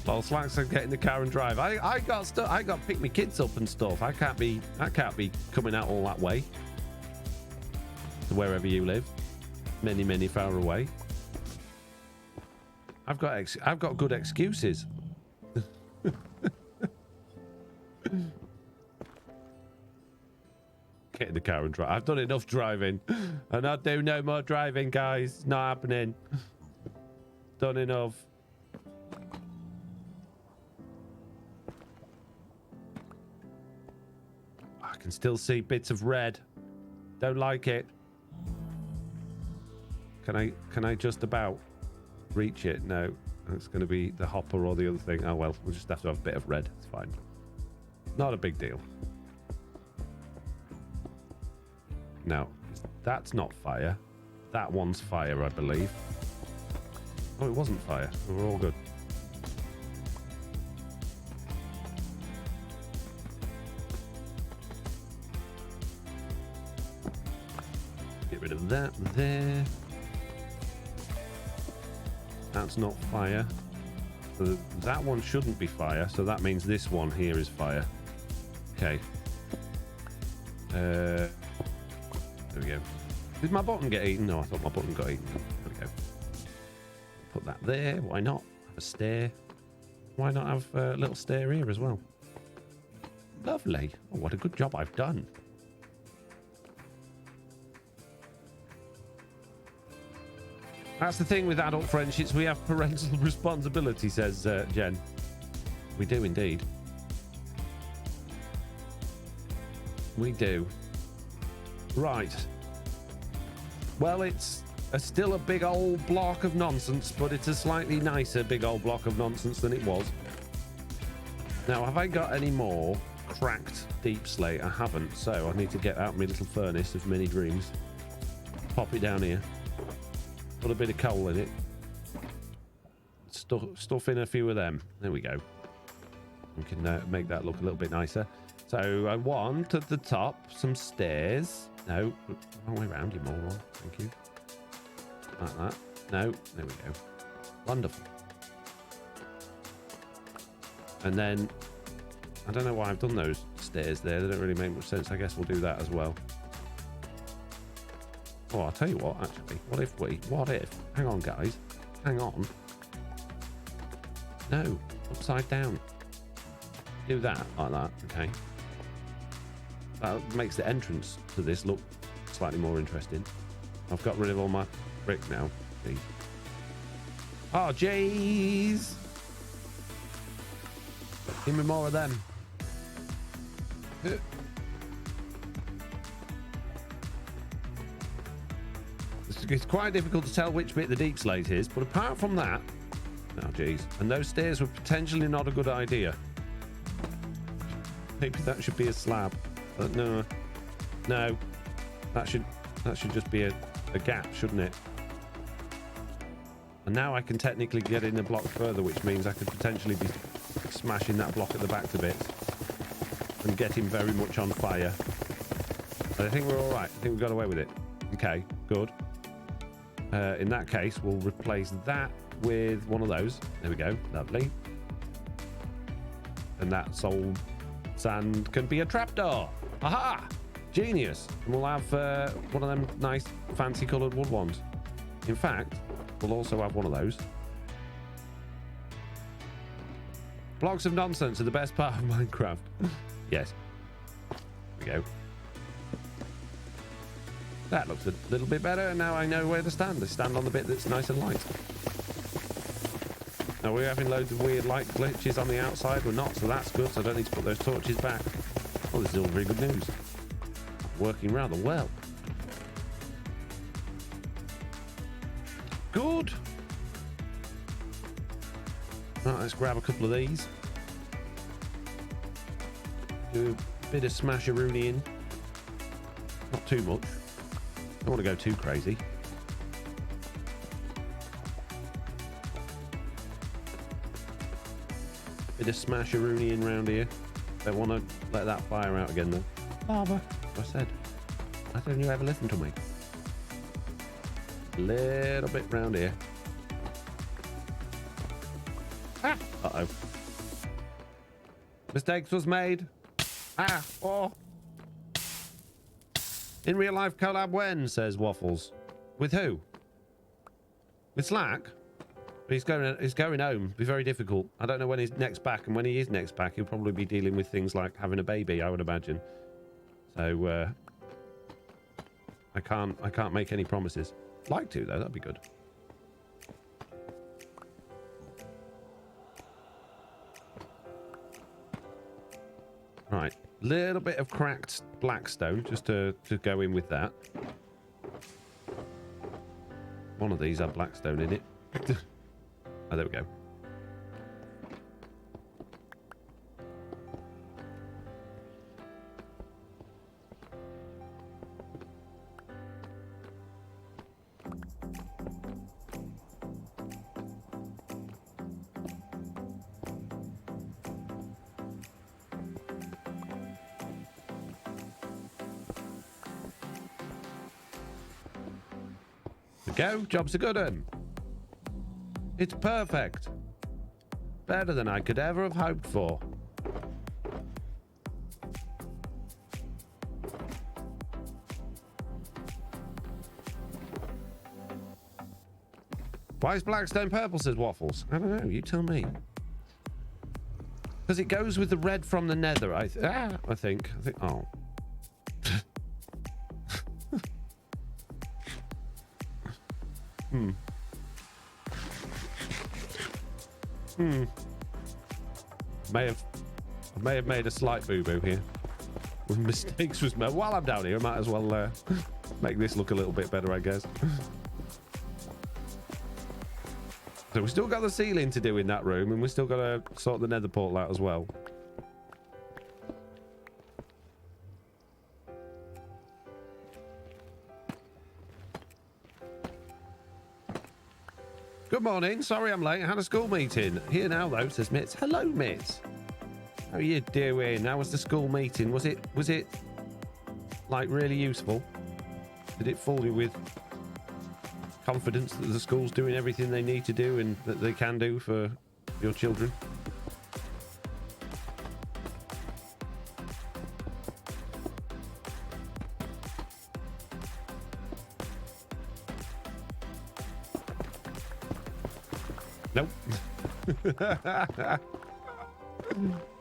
Speaker 1: Well, Slacks are getting the car and drive. I got to pick my kids up and stuff. I can't be coming out all that way to wherever you live, many far away. I've got good excuses. Get in the car and drive. I've done enough driving. I'm not doing no more driving, guys. Not happening. Done enough. I can still see bits of red. Don't like it. Can I just about reach it? No. It's going to be the hopper or the other thing. Oh well, we'll just have to have a bit of red. It's fine. Not a big deal. Now, that's not fire. That one's fire, I believe. Oh, it wasn't fire. We're all good. Get rid of that there. That's not fire. So that one shouldn't be fire, so that means this one here is fire. Okay. There we go. Did my button get eaten? No, I thought my button got eaten. There we go. Put that there. Why not? Have a stair. Why not have a little stair here as well? Lovely. Oh, what a good job I've done. That's the thing with adult friendships. We have parental responsibility, says Jen. We do indeed. We do. Right. Well, it's still a big old block of nonsense, but it's a slightly nicer big old block of nonsense than it was. Now, have I got any more cracked deep slate? I haven't, so I need to get out my little furnace of many dreams. Pop it down here. Put a bit of coal in it. Stuff in a few of them. There we go. We can make that look a little bit nicer. So I want at the top some stairs. No, wrong way around, you moron. Thank you. Like that. No, there we go. Wonderful. And then, I don't know why I've done those stairs there. They don't really make much sense. I guess we'll do that as well. Oh, I'll tell you what, actually. What if? Hang on, guys. Hang on. No, upside down. Do that, like that. Okay. That makes the entrance to this look slightly more interesting. I've got rid of all my brick now. See? Oh, jeez! Give me more of them. It's quite difficult to tell which bit the deep slate is, but apart from that... Oh, jeez. And those stairs were potentially not a good idea. Maybe that should be a slab. But no. That should just be a gap, shouldn't it? And now I can technically get in a block further, which means I could potentially be smashing that block at the back to bits and getting very much on fire. But I think we're all right. I think we got away with it. Okay, good. In that case, we'll replace that with one of those. There we go. Lovely. And that soul sand can be a trapdoor. Aha! Genius. And we'll have one of them nice fancy coloured wood ones. In fact, we'll also have one of those. Blocks of nonsense are the best part of Minecraft. Yes. There we go. That looks a little bit better, and now I know where to stand. I stand on the bit that's nice and light. Now, we're having loads of weird light glitches on the outside. We're not, so that's good, so I don't need to put those torches back. Oh, this is all very good news. Working rather well. Good. Right, let's grab a couple of these. Do a bit of smasharoonie in. Not too much. Don't want to go too crazy. Bit of smasharoonie in round here. Don't want to let that fire out again though. Barbara. I said. Why don't you ever listen to me? A little bit round here. Ah! Uh-oh. Mistakes was made. Ah! Oh! In real life collab when, says Waffles. With who? With Slack? He's going home. Be very difficult. I don't know when he's next back, and when he is next back, he'll probably be dealing with things like having a baby, I would imagine. So I can't make any promises. I'd like to though, that'd be good. Right, little bit of cracked blackstone just to go in with that. One of these had blackstone in it. Oh, there we go. Go, job's a good one. It's perfect. Better than I could ever have hoped for. Why is Blackstone purple, says Waffles? I don't know, you tell me. Because it goes with the red from the nether, I think. Oh. I may have made a slight boo-boo here. Mistakes was made. While I'm down here, I might as well make this look a little bit better, I guess. So we've still got the ceiling to do in that room, and we've still got to sort the nether portal out as well. Good morning. Sorry I'm late. I had a school meeting. Here now, though, says Mitz. Hello, Mitz. How are you doing? How was the school meeting? Was it like really useful? Did it fill you with confidence that the school's doing everything they need to do and that they can do for your children? Nope.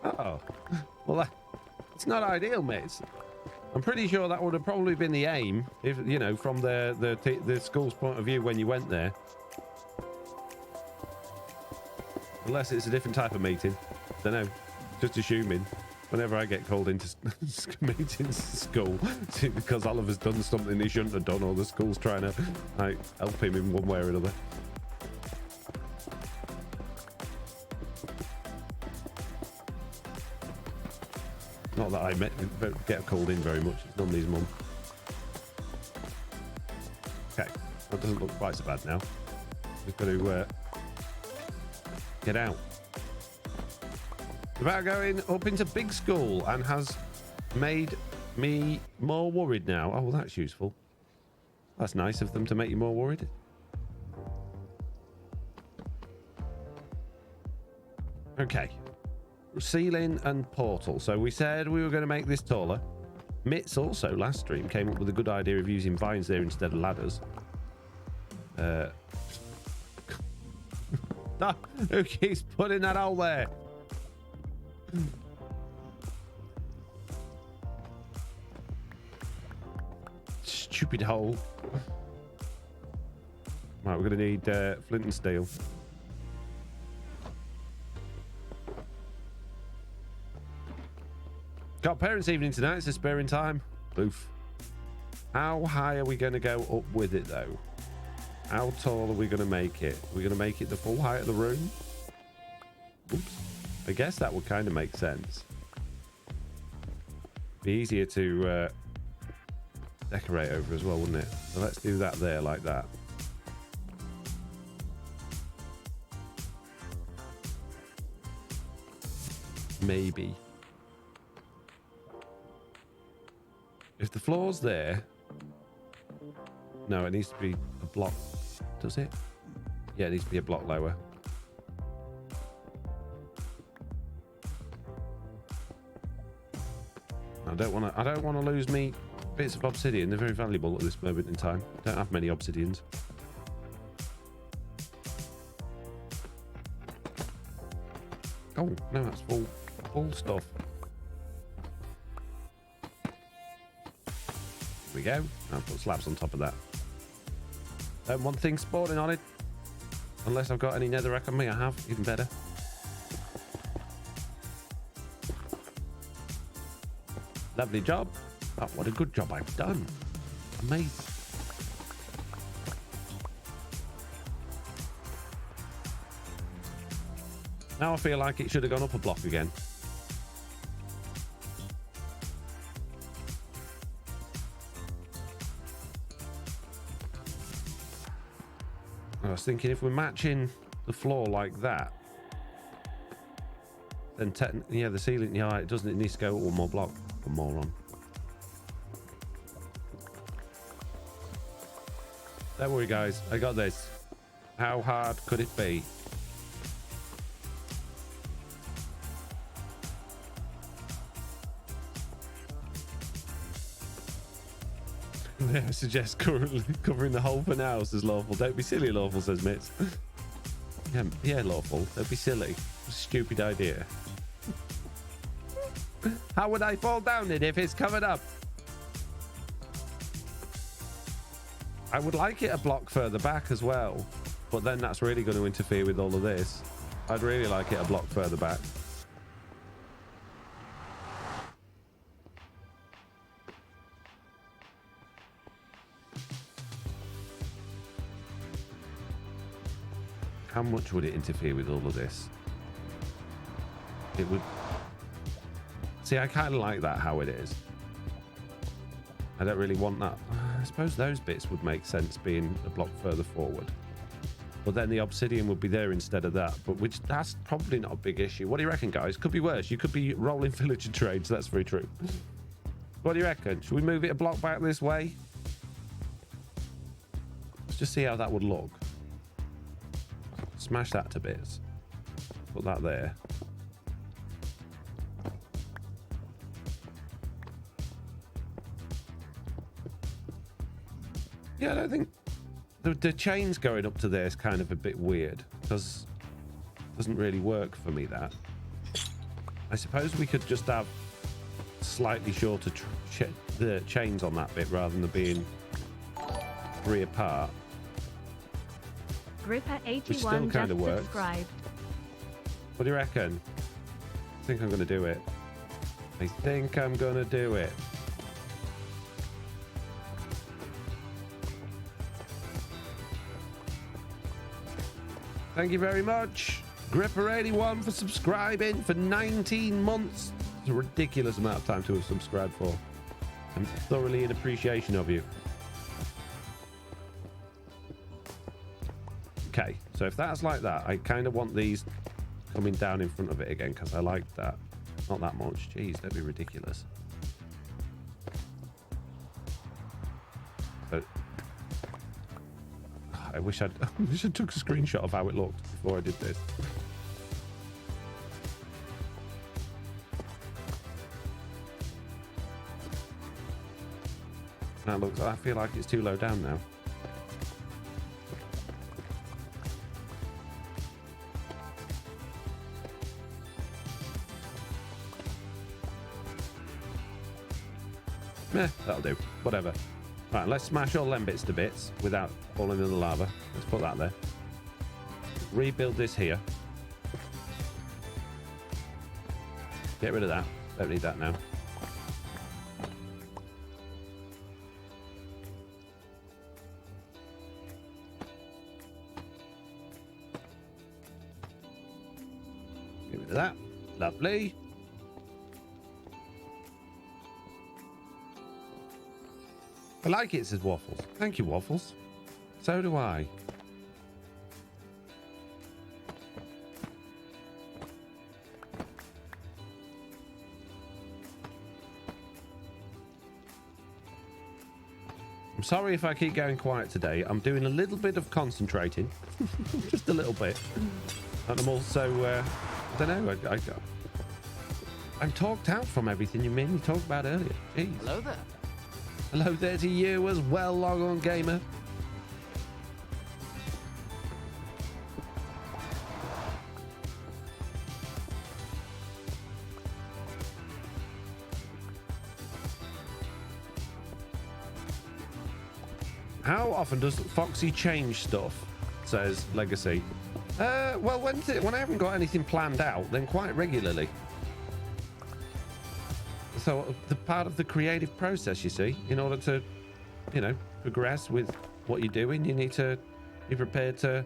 Speaker 1: Uh-oh. Well, it's not ideal, mates. I'm pretty sure that would have probably been the aim, if you know, from the school's point of view when you went there. Unless it's a different type of meeting. Don't know. Just assuming. Whenever I get called into meetings at school because Oliver's done something he shouldn't have done, or the school's trying to like help him in one way or another. Not that I get called in very much. It's nobody's mum. Okay, that doesn't look quite so bad now. We've got to get out. About going up into big school and has made me more worried now. Oh, well, that's useful. That's nice of them to make you more worried. Okay. Ceiling and portal. So we said we were going to make this taller. Mitz also last stream came up with a good idea of using vines there instead of ladders. Who keeps putting that hole there? Stupid hole. Right, we're going to need flint and steel. Got parents' evening tonight. It's a sparing time. Oof. How high are we going to go up with it, though? How tall are we going to make it? We're going to make it the full height of the room? Oops. I guess that would kind of make sense. Be easier to decorate over as well, wouldn't it? So let's do that there like that. If the floor's there... No, it needs to be a block. Does it? Yeah, it needs to be a block lower. I don't want to lose me bits of obsidian. They're very valuable at this moment in time. Don't have many obsidians. Oh no, that's full stuff. Here we go. I'll put slabs on top of that. Don't want things spawning on it. Unless I've got any netherrack on me, I have. Even better. Lovely job. Oh, what a good job I've done. Amazing. Now I feel like it should have gone up a block again. I was thinking if we're matching the floor like that, then yeah, the ceiling, yeah, it doesn't. It needs to go one more block or more on. Don't worry, guys. I got this. How hard could it be? I suggest currently covering the whole for now, says Lawful. Don't be silly, Lawful, says Mitz. Yeah, Lawful. Don't be silly. It's a stupid idea. How would I fall down it if it's covered up? I would like it a block further back as well, but then that's really going to interfere with all of this. I'd really like it a block further back. How much would it interfere with all of this? It would... See, I kind of like that how it is. I don't really want that. I suppose those bits would make sense being a block further forward. But then the obsidian would be there instead of that. But that's probably not a big issue. What do you reckon, guys? Could be worse. You could be rolling villager trades. That's very true. What do you reckon? Should we move it a block back this way? Let's just see how that would look. Smash that to bits. Put that there. Yeah, I don't think the chains going up to there is kind of a bit weird because it doesn't really work for me. That I suppose we could just have slightly shorter the chains on that bit rather than being 3 apart.
Speaker 2: Gripper81
Speaker 1: kind
Speaker 2: just
Speaker 1: of works.
Speaker 2: subscribed.
Speaker 1: What do you reckon? I think I'm going to do it. I think I'm going to do it. Thank you very much, Gripper81, for subscribing for 19 months. It's a ridiculous amount of time to have subscribed for. I'm thoroughly in appreciation of you. Okay, so if that's like that, I kind of want these coming down in front of it again because I like that. Not that much. Jeez, don't be ridiculous. So, I wish I took a screenshot of how it looked before I did this. That looks. I feel like it's too low down now. That'll do. Whatever. Right, let's smash all them bits to bits without falling in the lava. Let's put that there. Rebuild this here. Get rid of that. Don't need that now. Get rid of that. Lovely. I like it, says Waffles. Thank you, Waffles. So do I. I'm sorry if I keep going quiet today. I'm doing a little bit of concentrating. Just a little bit. And I'm also, I don't know, I'm talked out from everything you made me talk about earlier. Jeez.
Speaker 3: Hello there.
Speaker 1: Hello there to you as well, Log On Gamer. How often does Foxy change stuff? Says Legacy. Well, when I haven't got anything planned out, then quite regularly. So the part of the creative process, you see, in order to, you know, progress with what you're doing, you need to be prepared to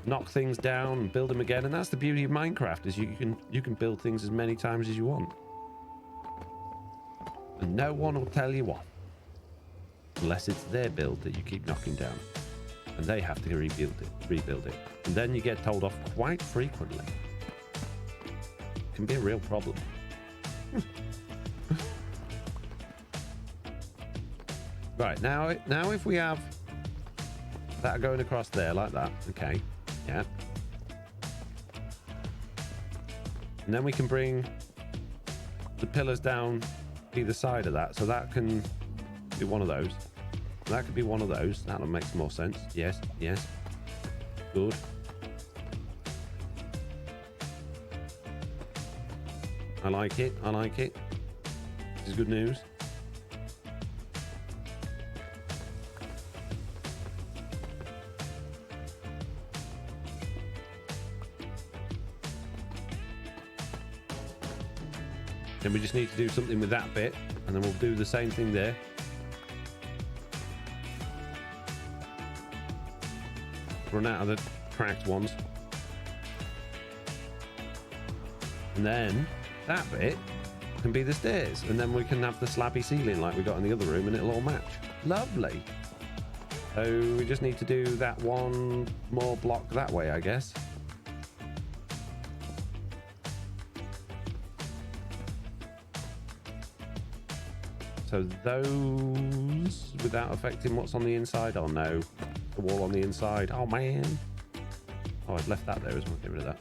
Speaker 1: knock things down and build them again. And that's the beauty of Minecraft, is you can build things as many times as you want, and no one will tell you what. Unless it's their build that you keep knocking down, and they have to rebuild it, and then you get told off quite frequently. It can be a real problem. Right, now if we have that going across there like that, okay, yeah, and then we can bring the pillars down either side of that, so that can be one of those. That could be one of those. That one makes more sense. Yes, yes. Good. I like it. I like it. This is good news. Then we just need to do something with that bit, and then we'll do the same thing there. Run out of the cracked ones. And then that bit can be the stairs, and then we can have the slabby ceiling like we got in the other room, and it'll all match. Lovely. So we just need to do that one more block that way, I guess. So those, without affecting what's on the inside. Oh no, the wall on the inside. Oh man. Oh, I've left that there as well. Get rid of that.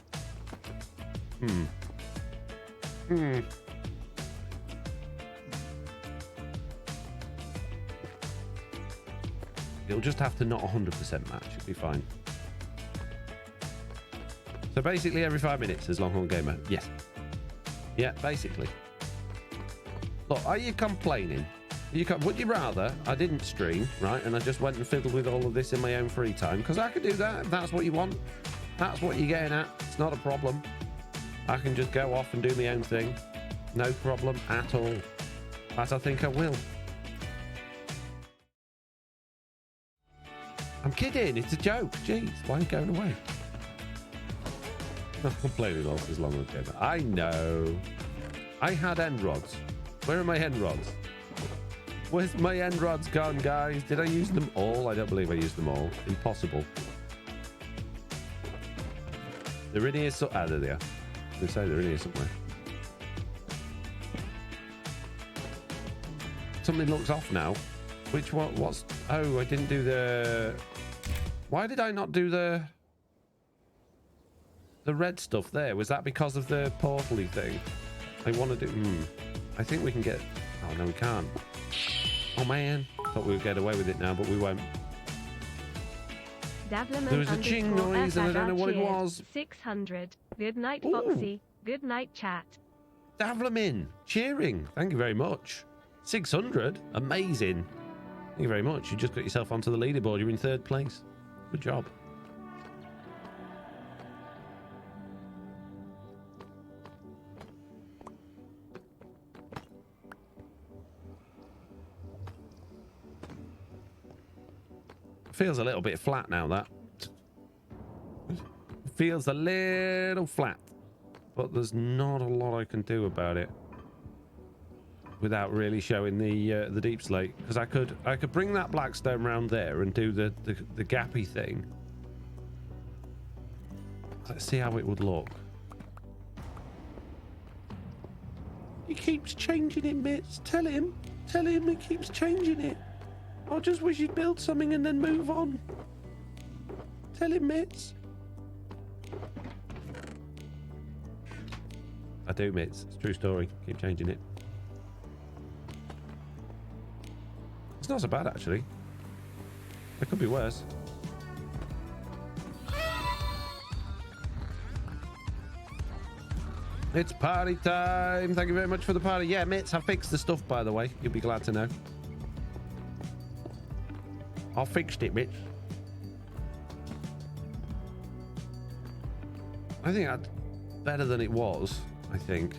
Speaker 1: It'll just have to not 100% match. It'll be fine. So basically every 5 minutes as Longhorn Gamer. Yes. Yeah, basically. Look, are you complaining? Would you rather I didn't stream, right, and I just went and fiddled with all of this in my own free time? Because I could do that if that's what you want. That's what you're getting at. It's not a problem. I can just go off and do my own thing. No problem at all. As I think I will. I'm kidding. It's a joke. Jeez, why are you going away? I'm complaining all as long as Gamer. I know. I had end rods. Where are my end rods? Where's my end rods gone, guys? Did I use them all? I don't believe I used them all. Impossible. They're in here. Ah, there they are. They say they're in here somewhere. Something looks off now. Which one? What's? Oh, I didn't do the. Why did I not do the red stuff there? Was that because of the portal-y thing? I want to do. I think we can get. Oh no, we can't. Oh man, thought we would get away with it now, but we won't. There was a ching noise, and I don't know what it was. 600.
Speaker 2: Good night, Foxy. Good night, chat.
Speaker 1: Davlamin, cheering. Thank you very much. 600. Amazing. Thank you very much. You just got yourself onto the leaderboard. You're in 3rd place. Good job. Feels a little bit flat now, that. Feels a little flat. But there's not a lot I can do about it without really showing the deep slate, because I could bring that blackstone round there and do the gappy thing. Let's see how it would look. He keeps changing it, Mitch. Tell him he keeps changing it. I just wish he'd build something and then move on. Tell him, Mitz. I do, Mitz. It's a true story. Keep changing it. It's not so bad, actually. It could be worse. It's party time. Thank you very much for the party. Yeah, Mitz, I fixed the stuff, by the way. You'll be glad to know. I fixed it, Mitz. I think that's better than it was, I think.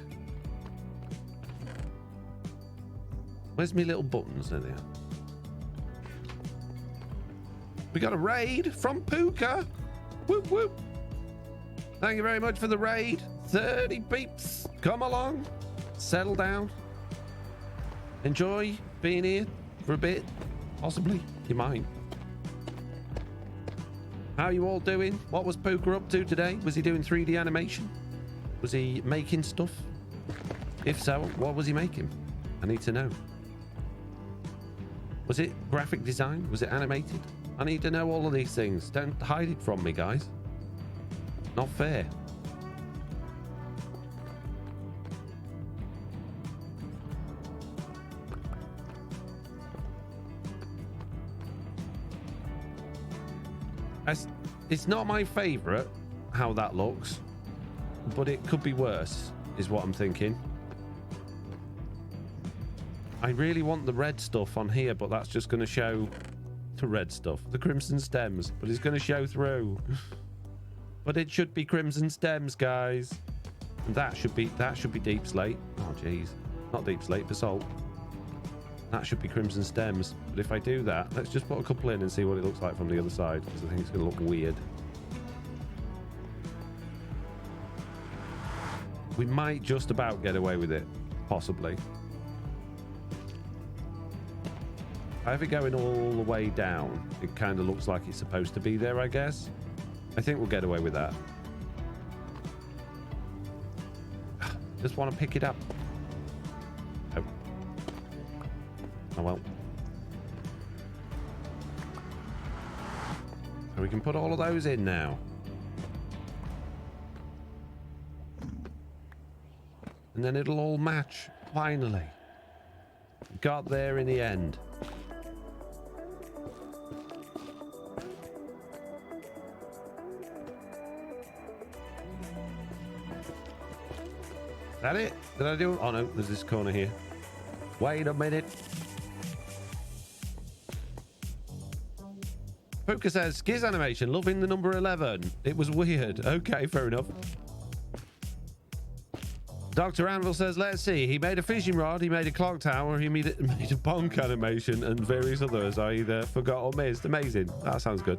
Speaker 1: Where's my little buttons? There they are. We got a raid from Puka. Whoop, whoop. Thank you very much for the raid. 30 beeps. Come along. Settle down. Enjoy being here for a bit. Possibly. You might. How are you all doing? What was Puka up to today? Was he doing 3D animation? Was he making stuff? If so, what was he making? I need to know. Was it graphic design? Was it animated? I need to know all of these things. Don't hide it from me, guys. Not fair. It's not my favorite how that looks, but it could be worse, is what I'm thinking. I really want the red stuff on here, but that's just going to show the red stuff, the crimson stems, but it's going to show through. But it should be crimson stems, guys. And that should be deep slate. Oh jeez, not deep slate, basalt. That should be crimson stems. But if I do that, let's just put a couple in and see what it looks like from the other side, because I think it's going to look weird. We might just about get away with it, possibly. I have it going all the way down. It kind of looks like it's supposed to be there, I guess. I think we'll get away with that. Just want to pick it up. Oh. Oh well. So we can put all of those in now. And then it'll all match, finally. Got there in the end. Is that it? Did I do it? Oh no, there's this corner here. Wait a minute. Puka says, Skiz animation, loving the number 11. It was weird. Okay, fair enough. Dr. Anvil says, let's see. He made a fishing rod, he made a clock tower, he made a bonk animation, and various others I either forgot or missed. Amazing. That sounds good.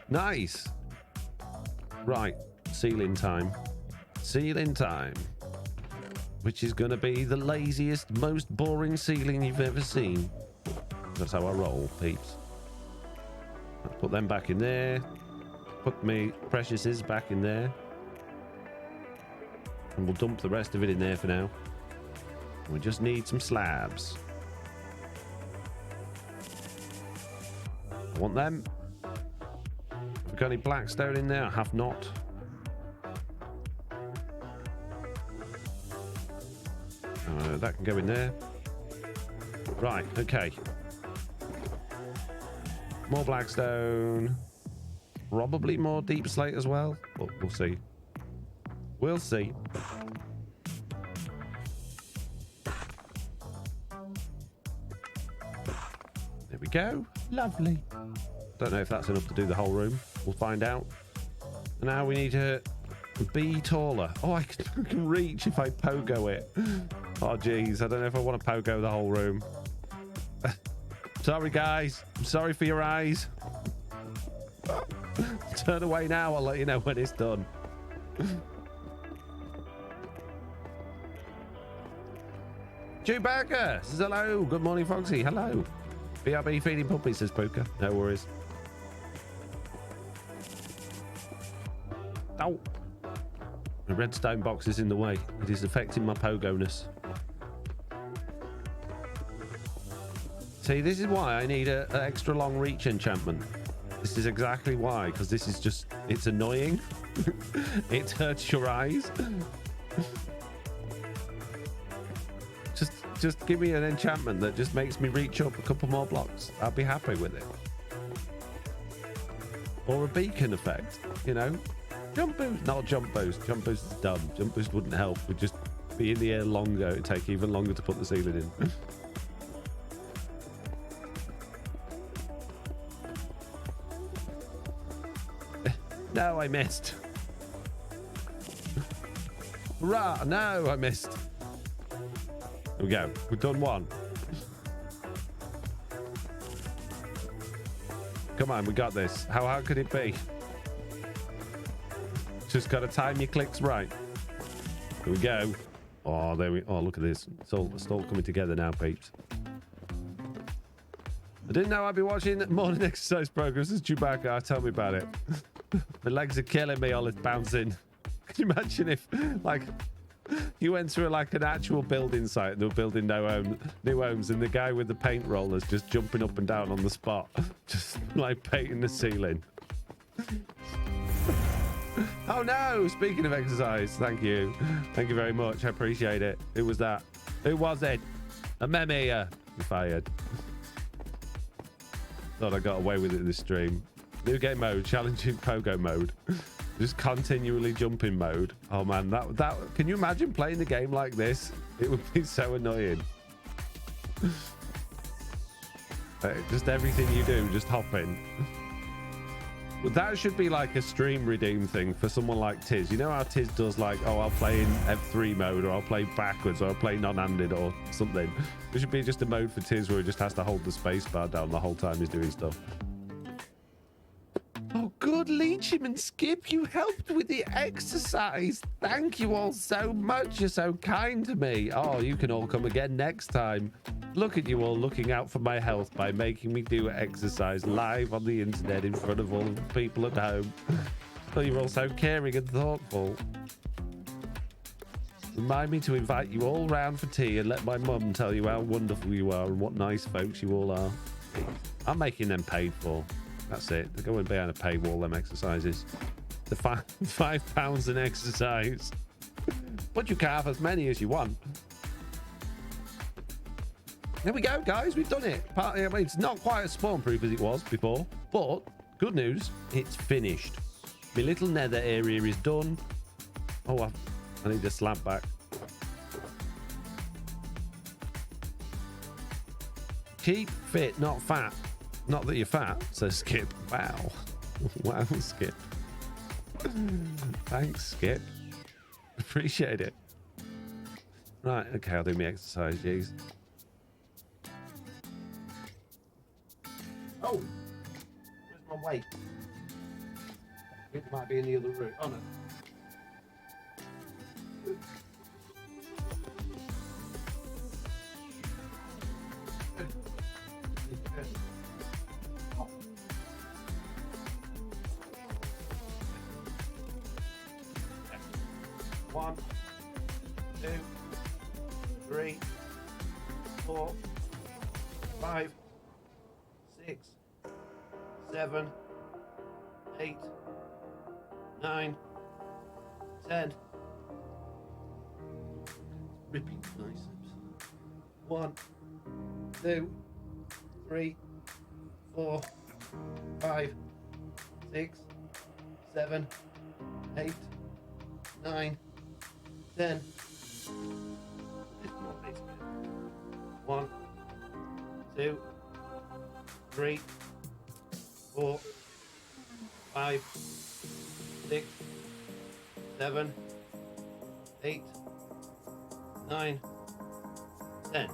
Speaker 1: Nice. Right. Ceiling time. Ceiling time. Which is going to be the laziest, most boring ceiling you've ever seen. That's how I roll, peeps. I'll put them back in there. Put me preciouses back in there. And we'll dump the rest of it in there for now. We just need some slabs. I want them. Have we got any blackstone in there? I have not. That can go in there. Right, okay. More blackstone. Probably more deep slate as well. But we'll see. We'll see. There we go. Lovely. Don't know if that's enough to do the whole room. We'll find out. And now we need to be taller. Oh, I can reach if I pogo it. Oh, geez. I don't know if I want to pogo the whole room. Sorry, guys. I'm sorry for your eyes. Turn away now. I'll let you know when it's done. Chewbacca says hello. Good morning, Foxy. Hello. BRB feeding puppies, says Puka. No worries. Oh. The redstone box is in the way. It is affecting my pogo-ness. See, this is why I need an extra long reach enchantment. This is exactly why, because this is just, it's annoying. It hurts your eyes. Just give me an enchantment that just makes me reach up a couple more blocks. I'll be happy with it. Or a beacon effect, you know? Jump boost, not jump boost. Jump boost is dumb. Jump boost wouldn't help. We'd just be in the air longer. It'd take even longer to put the ceiling in. No, I missed. Hurrah! No, I missed. There we go. We've done one. Come on, we got this. How hard could it be? Just got to time your clicks right. Here we go. Oh, there we. Oh, look at this. It's all coming together now, peeps. I didn't know I'd be watching morning exercise programs as Chewbacca. Tell me about it. My legs are killing me. All this bouncing. Can you imagine if, like, you went through like an actual building site and they were building new homes, and the guy with the paint rollers just jumping up and down on the spot, just like painting the ceiling. Oh no! Speaking of exercise, thank you very much. I appreciate it. It was that. Who was it? A meme here. You fired. Thought I got away with it this stream. New game mode, challenging pogo mode. Just continually jumping mode. Oh man, that can you imagine playing the game like this? It would be so annoying. Just everything you do, just hopping. But that should be like a stream redeem thing for someone like Tiz. You know how Tiz does, like, oh, I'll play in F3 mode, or I'll play backwards, or I'll play non-handed or something. There should be just a mode for Tiz where he just has to hold the space bar down the whole time he's doing stuff. Oh, good, Leechim and Skip, you helped with the exercise. Thank you all so much. You're so kind to me. Oh, you can all come again next time. Look at you all looking out for my health by making me do exercise live on the internet in front of all of the people at home. Oh, you're all so caring and thoughtful. Remind me to invite you all round for tea and let my mum tell you how wonderful you are and what nice folks you all are. I'm making them paid for. That's it. They're going behind a paywall, them exercises. The £5 an exercise. But you can have as many as you want. There we go, guys. We've done it. I mean, it's not quite as spawn-proof as it was before, but good news, it's finished. My little nether area is done. Oh, I need a slab back. Keep fit, not fat. Not that you're fat, says Skip. Wow. Wow, Skip. Thanks, Skip. Appreciate it. Right, okay, I'll do my exercise, jeez. Oh! Where's my weight? It might be in the other room. Oh, no. One, 2, 3, 4, 5, 6, 7, 8, 9, 10. Ripping biceps. 1, 2, 3, 4, 5, 6, 7, 8, 9, 10. 1, 2, 3, 4, 5, 6, 7, 8, 9, 10.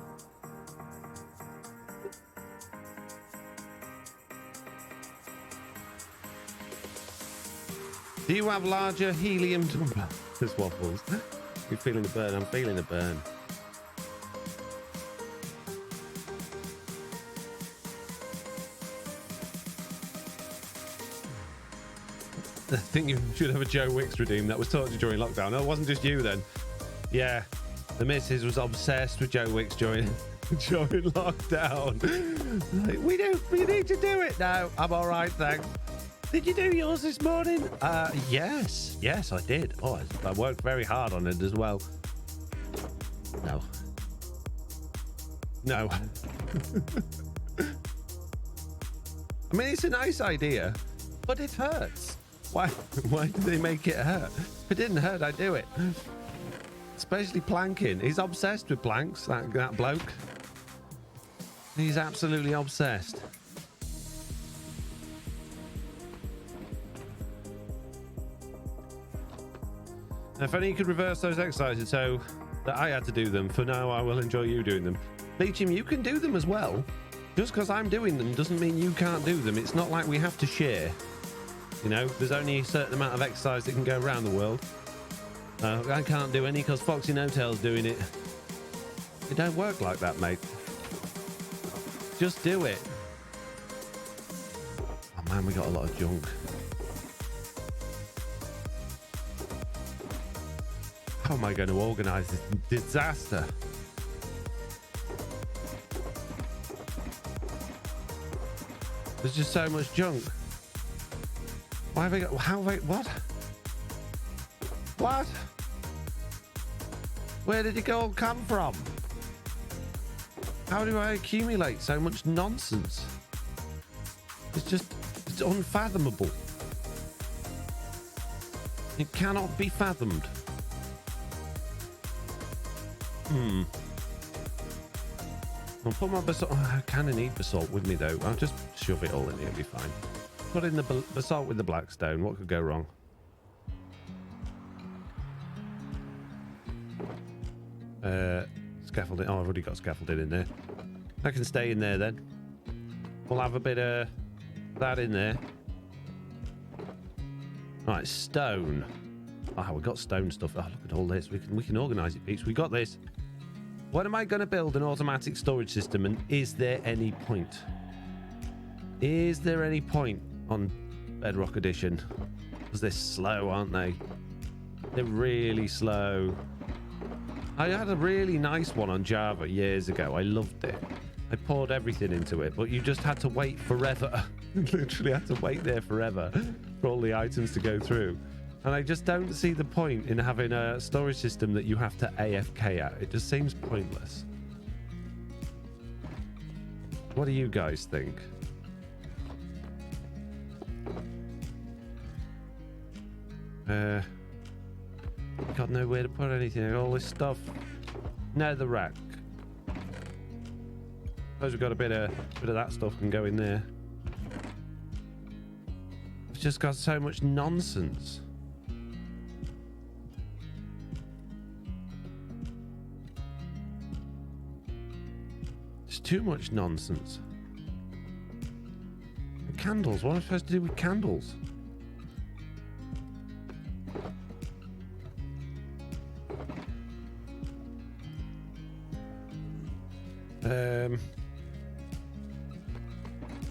Speaker 1: Do you have larger helium dumbbells? Waffles. You're feeling the burn. I'm feeling the burn. I think you should have a Joe Wicks redeem. That was taught you during lockdown. No, it wasn't just you then. Yeah, the missus was obsessed with Joe Wicks during during lockdown. Like, we need to do it now. I'm all right, thanks. Did you do yours this morning? Yes, I did. Oh, I worked very hard on it as well. No. I mean, it's a nice idea, but it hurts. Why did they make it hurt? If it didn't hurt, I'd do it. Especially planking. He's obsessed with planks, that bloke. He's absolutely obsessed. If only you could reverse those exercises so that I had to do them. For now, I will enjoy you doing them. Beecham, you can do them as well. Just because I'm doing them doesn't mean you can't do them. It's not like we have to share. You know, there's only a certain amount of exercise that can go around the world. I can't do any because Foxy No-Tail's doing it. It don't work like that, mate. Just do it. Oh man, we got a lot of junk. How am I going to organise this disaster? There's just so much junk. Why have I got... How have I... What? What? Where did it all come from? How do I accumulate so much nonsense? It's unfathomable. It cannot be fathomed. I'll put my basalt... Oh, I kind of need basalt with me, though. I'll just shove it all in here. It'll be fine. Put in the basalt with the blackstone. What could go wrong? Scaffolding. Oh, I've already got scaffolding in there. I can stay in there, then. We'll have a bit of that in there. Right, stone. Oh, we've got stone stuff. Oh, look at all this. We can organise it, peeps. We got this. When am I going to build an automatic storage system, and is there any point? Is there any point on Bedrock Edition? Because they're slow, aren't they? They're really slow. I had a really nice one on Java years ago. I loved it. I poured everything into it, but you just had to wait forever. Literally had to wait there forever for all the items to go through. And I just don't see the point in having a storage system that you have to AFK at. It just seems pointless. What do you guys think? Got nowhere to put anything. All this stuff. Nether rack. Suppose we've got a bit of that stuff can go in there. It's just got so much nonsense. It's too much nonsense. And candles. What am I supposed to do with candles?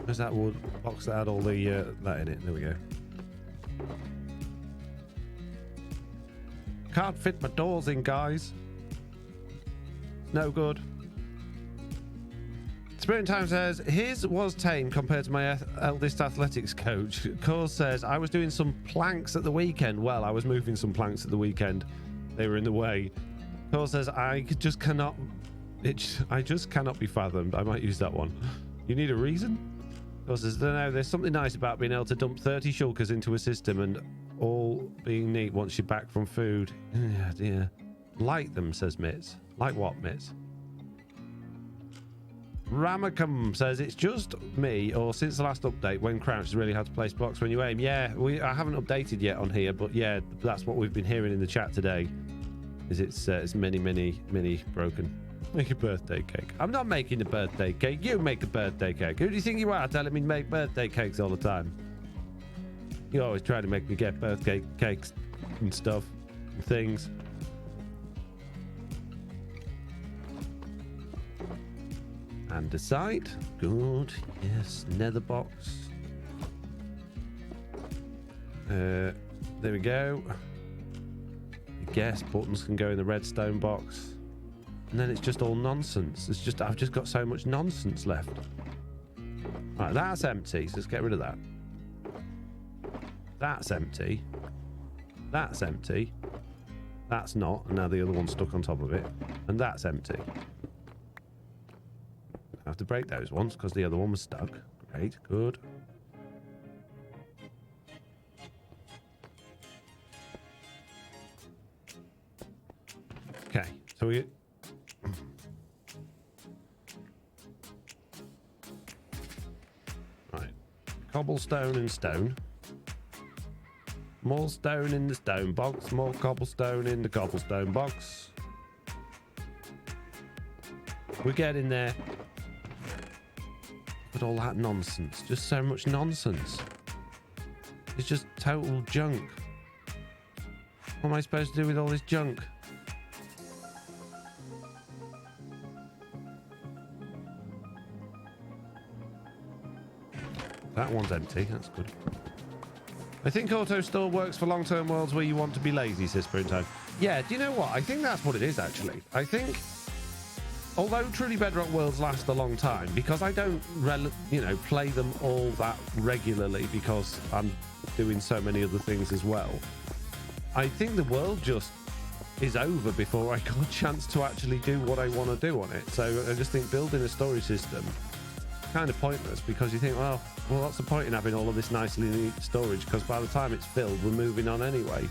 Speaker 1: Where's that wood box that had all the that in it? There we go. Can't fit my doors in, guys. No good. Spirit in Time says his was tame compared to my eldest athletics coach. Cause says I was doing some planks at the weekend. Well, I was moving some planks at the weekend. They were in the way. Cause says I just cannot be fathomed. I might use that one. You need a reason? Because there's something nice about being able to dump 30 shulkers into a system and all being neat once you're back from food. Yeah, dear. Light them, says Mitz. Like what, Mitz? Ramacum says it's just me, or since the last update when Crouch has really had to place blocks when you aim. Yeah, I haven't updated yet on here, but yeah, that's what we've been hearing in the chat today. Is it's many broken. Make a birthday cake. I'm not making a birthday cake. You make a birthday cake. Who do you think you are telling me to make birthday cakes all the time? You always try to make me get birthday cakes and stuff and things. Andesite. Good. Yes. Nether box. There we go. I guess buttons can go in the redstone box. And then it's just all nonsense. It's just, I've just got so much nonsense left. Right, that's empty, so let's get rid of that. That's empty. That's empty. That's not, and now the other one's stuck on top of it. And that's empty. I have to break those ones because the other one was stuck. Great, good. Okay, so we... Right. Cobblestone and stone. More stone in the stone box. More cobblestone in the cobblestone box. We're getting there. But all that nonsense. Just so much nonsense. It's just total junk. What am I supposed to do with all this junk? That one's empty. That's good. I think auto store works for long-term worlds where you want to be lazy, says Springtime. Yeah, do you know what? I think that's what it is, actually. I think, although truly Bedrock worlds last a long time, because I don't, play them all that regularly because I'm doing so many other things as well, I think the world just is over before I got a chance to actually do what I want to do on it. So I just think building a story system kind of pointless, because you think, well, what's the point in having all of this nicely neat storage, because by the time it's filled we're moving on anyway.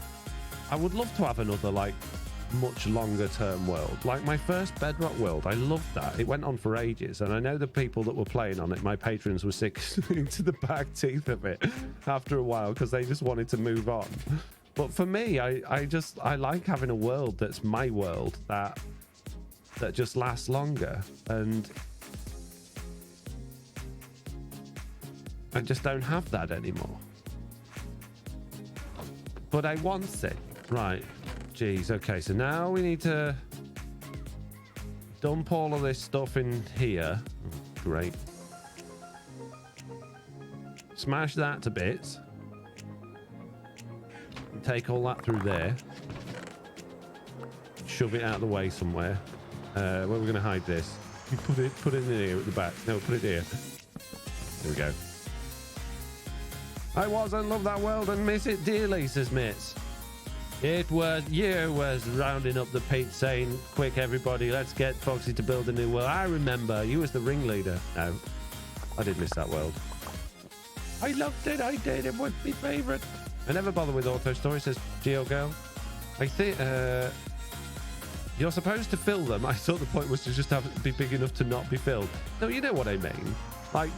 Speaker 1: I would love to have another much longer term world, like my first Bedrock world. I loved that. It went on for ages, and I know the people that were playing on it, my patrons, were sick to the back teeth of it after a while because they just wanted to move on. But for me, I like having a world that's my world, that just lasts longer, and I just don't have that anymore. But I want it. Right. Jeez. Okay, so now we need to dump all of this stuff in here. Oh, great. Smash that to bits. Take all that through there. Shove it out of the way somewhere. Where are we going to hide this? Put it in here at the back. No, put it here. There we go. I love that world and miss it dearly, says Mitz. You was rounding up the peat saying, quick everybody, let's get Foxy to build a new world. I remember, you was the ringleader. No, I did miss that world. I loved it, I did, it was my favourite. I never bother with auto story, says Geo Girl. I think, you're supposed to fill them. I thought the point was to just have it be big enough to not be filled. No, you know what I mean. Like,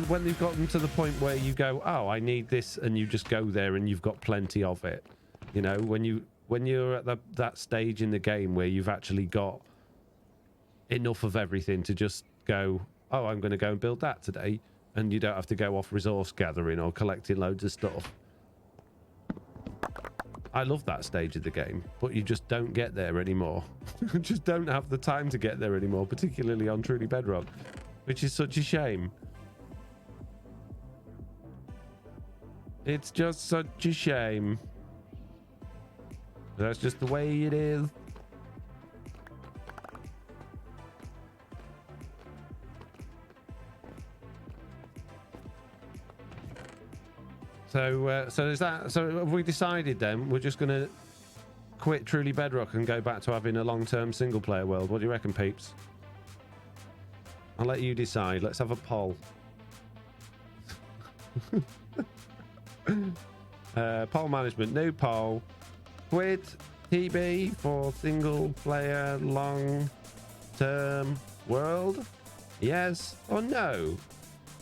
Speaker 1: when you've gotten to the point where you go, oh, I need this, and you just go there and you've got plenty of it. You know, when you're at that stage in the game where you've actually got enough of everything to just go, oh, I'm going to go and build that today, and you don't have to go off resource gathering or collecting loads of stuff. I love that stage of the game, but you just don't get there anymore. You just don't have the time to get there anymore, particularly on Truly Bedrock, which is such a shame. It's just such a shame. That's just the way it is. So is that? So have we decided then? We're just going to quit Truly Bedrock and go back to having a long-term single-player world. What do you reckon, peeps? I'll let you decide. Let's have a poll. Poll management. New poll. Quit TB for single-player long-term world. Yes or no?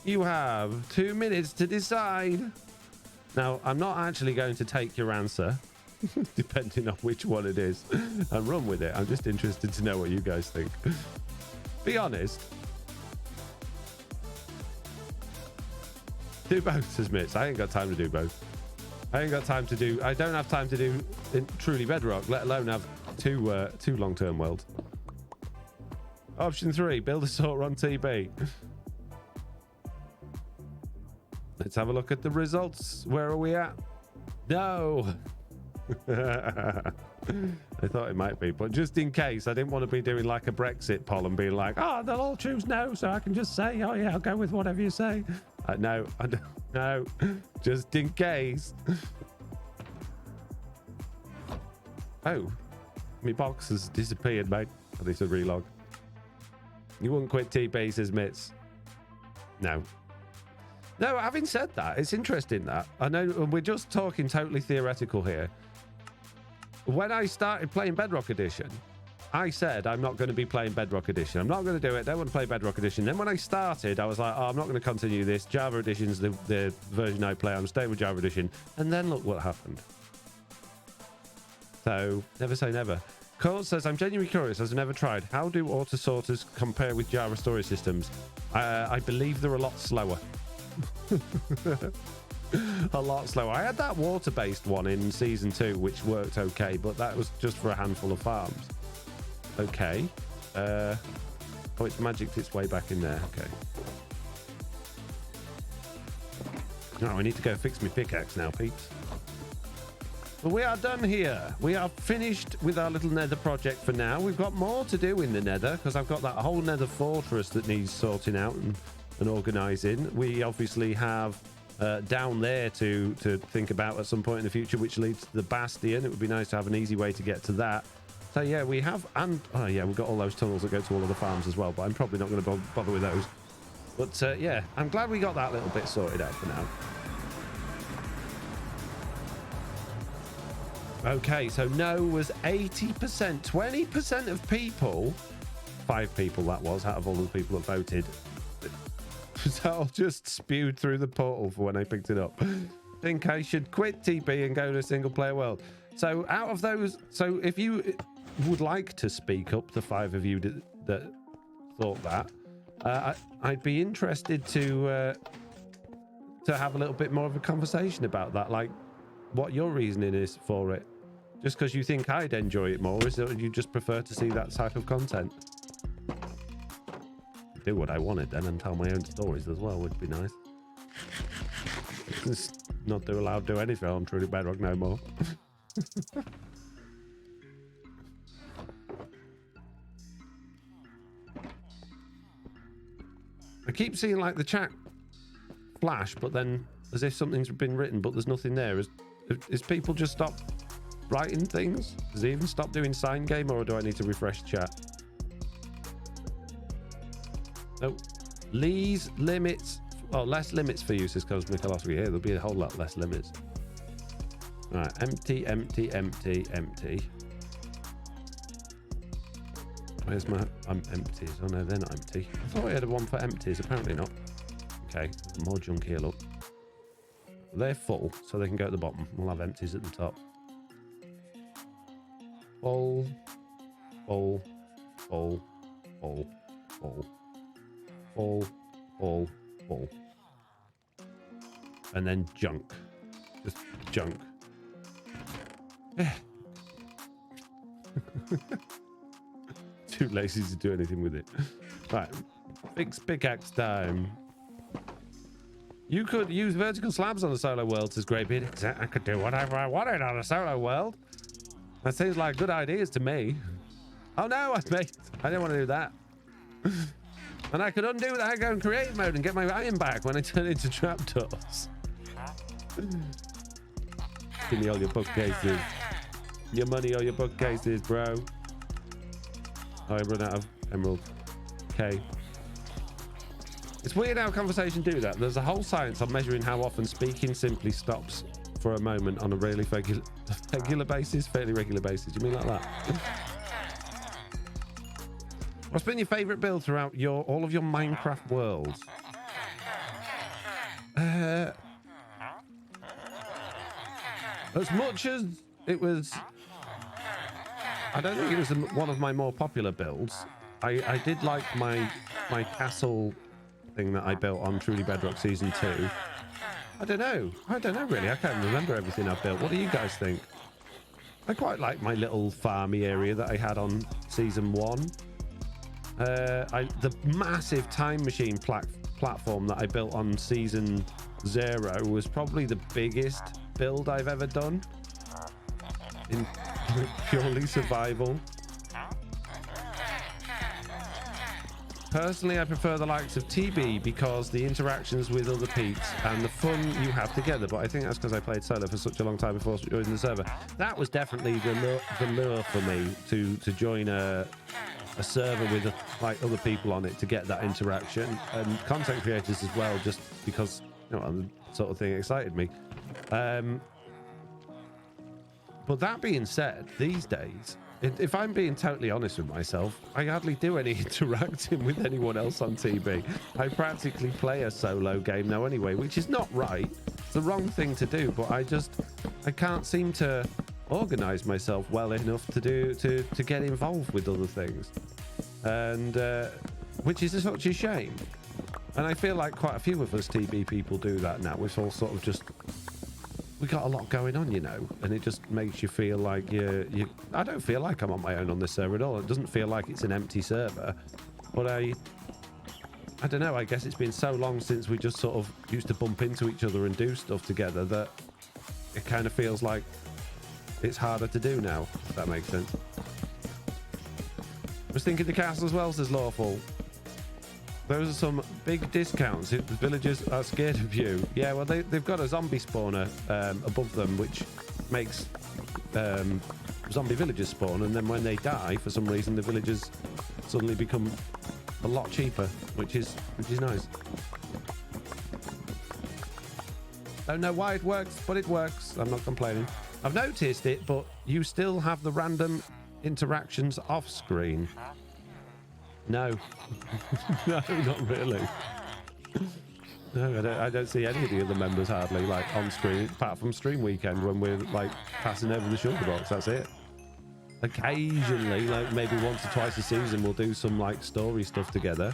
Speaker 1: You have 2 minutes to decide. Now, I'm not actually going to take your answer, depending on which one it is, and run with it. I'm just interested to know what you guys think. Be honest. Do both, says Mitz. I ain't got time to do both. I ain't got time to do... I don't have time to do Truly Bedrock, let alone have two long-term worlds. Option 3, build a sort on TB. Let's have a look at the results. Where are we at? No. I thought it might be, but just in case, I didn't want to be doing like a Brexit poll and being like, oh, they'll all choose no, so I can just say, oh yeah, I'll go with whatever you say. No, no, just in case. Oh, my box has disappeared, mate. I need to relog. You wouldn't quit TP, says Mitz. No. No, having said that, it's interesting that. I know we're just talking totally theoretical here. When I started playing Bedrock Edition, I said I'm not going to be playing Bedrock Edition. I'm not going to do it. Don't want to play Bedrock Edition. Then when I started, I was like, oh, I'm not going to continue this. Java Edition's the version I play. I'm staying with Java Edition. And then look what happened. So, never say never. Cole says, I'm genuinely curious, as I've never tried. How do auto-sorters compare with Java storage systems? I believe they're a lot slower. A lot slower. I had that water-based one in Season 2, which worked okay, but that was just for a handful of farms. Okay. Oh, it's magicked its way back in there. Okay. Oh, I need to go fix my pickaxe now, peeps. But we are done here. We are finished with our little nether project for now. We've got more to do in the nether because I've got that whole nether fortress that needs sorting out and organising. We obviously have down there to think about at some point in the future, which leads to the bastion. It would be nice to have an easy way to get to that. So yeah, we have, and oh yeah, we've got all those tunnels that go to all of the farms as well, but I'm probably not going to bother with those. But yeah, I'm glad we got that little bit sorted out for now. Okay, so no was 80%. 20% of people, 5 people that was, out of all the people that voted, so just spewed through the portal for when I picked it up. Think I should quit TP and go to a single player world. So out of those, so if you would like to speak up, the 5 of you that thought that, I'd be interested to have a little bit more of a conversation about that, like what your reasoning is for it. Just because you think I'd enjoy it more, is that you just prefer to see that type of content? Do what I wanted then and tell my own stories as well would be nice. Just not allowed to do anything on Truly Bedrock no more. I keep seeing like the chat flash, but then as if something's been written, but there's nothing there. Is people just stopped writing things? Does it even stop doing sign game, or do I need to refresh chat? No. Lee's limits. Oh, less limits for use, says Cosmic Philosophy. Here, there'll be a whole lot less limits. All right, empty, empty, empty, empty. Where's my empties? Oh no, they're not empty. I thought I had one for empties. Apparently not. Okay, more junk here, look. They're full, so they can go at the bottom. We'll have empties at the top. Full, full, full, full, full, full, full, full. And then junk. Just junk. Too lazy to do anything with it. Right, fix pickaxe time. You could use vertical slabs on a solo world, says Greybeard. I could do whatever I wanted on a solo world. That seems like good ideas to me. Oh no, I didn't want to do that. And I could undo that, go in creative mode and get my iron back when I turn into trapdoors. Give me all your bookcases. Your money or your bookcases, bro. Oh, I run out of emerald. Okay. It's weird how conversation do that. There's a whole science on measuring how often speaking simply stops for a moment on a really regular basis. Fairly regular basis. You mean like that? What's been your favourite build throughout all of your Minecraft worlds? As much as it was, I don't think it was one of my more popular builds. I did like my castle thing that I built on Truly Bedrock Season 2. I don't know really. I can't remember everything I've built. What do you guys think? I quite like my little farmy area that I had on Season 1. The massive time machine platform that I built on Season 0 was probably the biggest build I've ever done. Purely survival. Personally, I prefer the likes of TB because the interactions with other peeps and the fun you have together. But I think that's because I played solo for such a long time before joining the server. That was definitely the lure for me to join a server with like other people on it to get that interaction, and content creators as well, just because, you know, the sort of thing excited me. But that being said, these days, if I'm being totally honest with myself, I hardly do any interacting with anyone else on TB. I practically play a solo game now anyway, which is not right. It's the wrong thing to do, but I can't seem to organize myself well enough to get involved with other things, and which is such a shame. And I feel like quite a few of us TB people do that now. We've all sort of just, we got a lot going on, you know, and it just makes you feel like I don't feel like I'm on my own on this server at all. It doesn't feel like it's an empty server, but I don't know, I guess it's been so long since we just sort of used to bump into each other and do stuff together that it kind of feels like it's harder to do now, if that makes sense. I was thinking the castle as well, says Lawful. Those are some big discounts if the villagers are scared of you. Yeah, well, they've got a zombie spawner above them, which makes zombie villagers spawn, and then when they die, for some reason, the villagers suddenly become a lot cheaper, which is nice. Don't know why it works, but it works. I'm not complaining. I've noticed it, but you still have the random interactions off screen. No. No, not really. No, I don't see any of the other members hardly like on screen, apart from stream weekend when we're like passing over the shulker box. That's it. Occasionally, like maybe once or twice a season, we'll do some like story stuff together.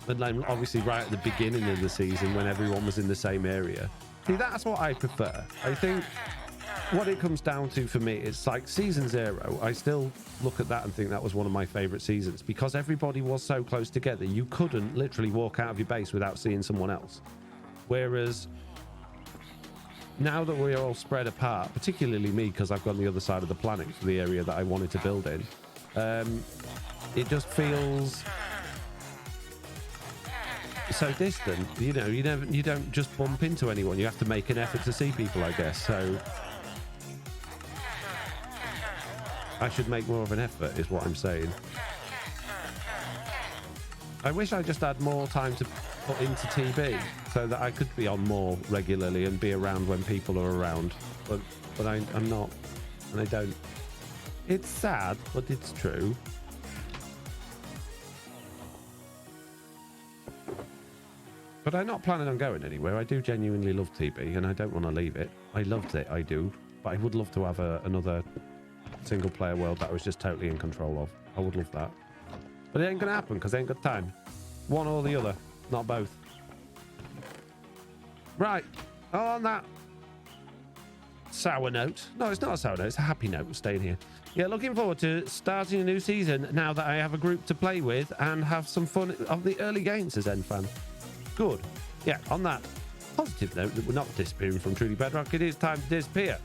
Speaker 1: And then obviously right at the beginning of the season when everyone was in the same area. See, that's what I prefer. I think what it comes down to for me is like season 0. I still look at that and think that was one of my favorite seasons because everybody was so close together. You couldn't literally walk out of your base without seeing someone else. Whereas now that we're all spread apart, particularly me because I've gone the other side of the planet for the area that I wanted to build in, it just feels so distant. You know, you don't just bump into anyone. You have to make an effort to see people, I guess. So I should make more of an effort, is what I'm saying. I wish I just had more time to put into TB so that I could be on more regularly and be around when people are around. But I'm not, and I don't. It's sad, but it's true. But I'm not planning on going anywhere. I do genuinely love TB, and I don't want to leave it. I loved it, I do. But I would love to have another single-player world that I was just totally in control of. I would love that. But it ain't going to happen, because I ain't got time. One or the other, not both. Right. On that sour note. No, it's not a sour note. It's a happy note staying here. Yeah, looking forward to starting a new season now that I have a group to play with and have some fun of the early games, says Enfan. Good. Yeah, on that positive note that we're not disappearing from Truly Bedrock, it is time to disappear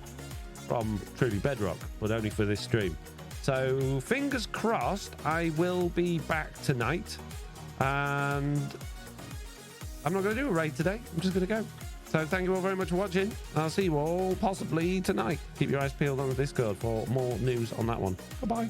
Speaker 1: from Truly Bedrock, but only for this stream. So fingers crossed I will be back tonight, and I'm not going to do a raid today. I'm just going to go. So thank you all very much for watching. I'll see you all possibly tonight. Keep your eyes peeled on the Discord for more news on that one. Bye-bye.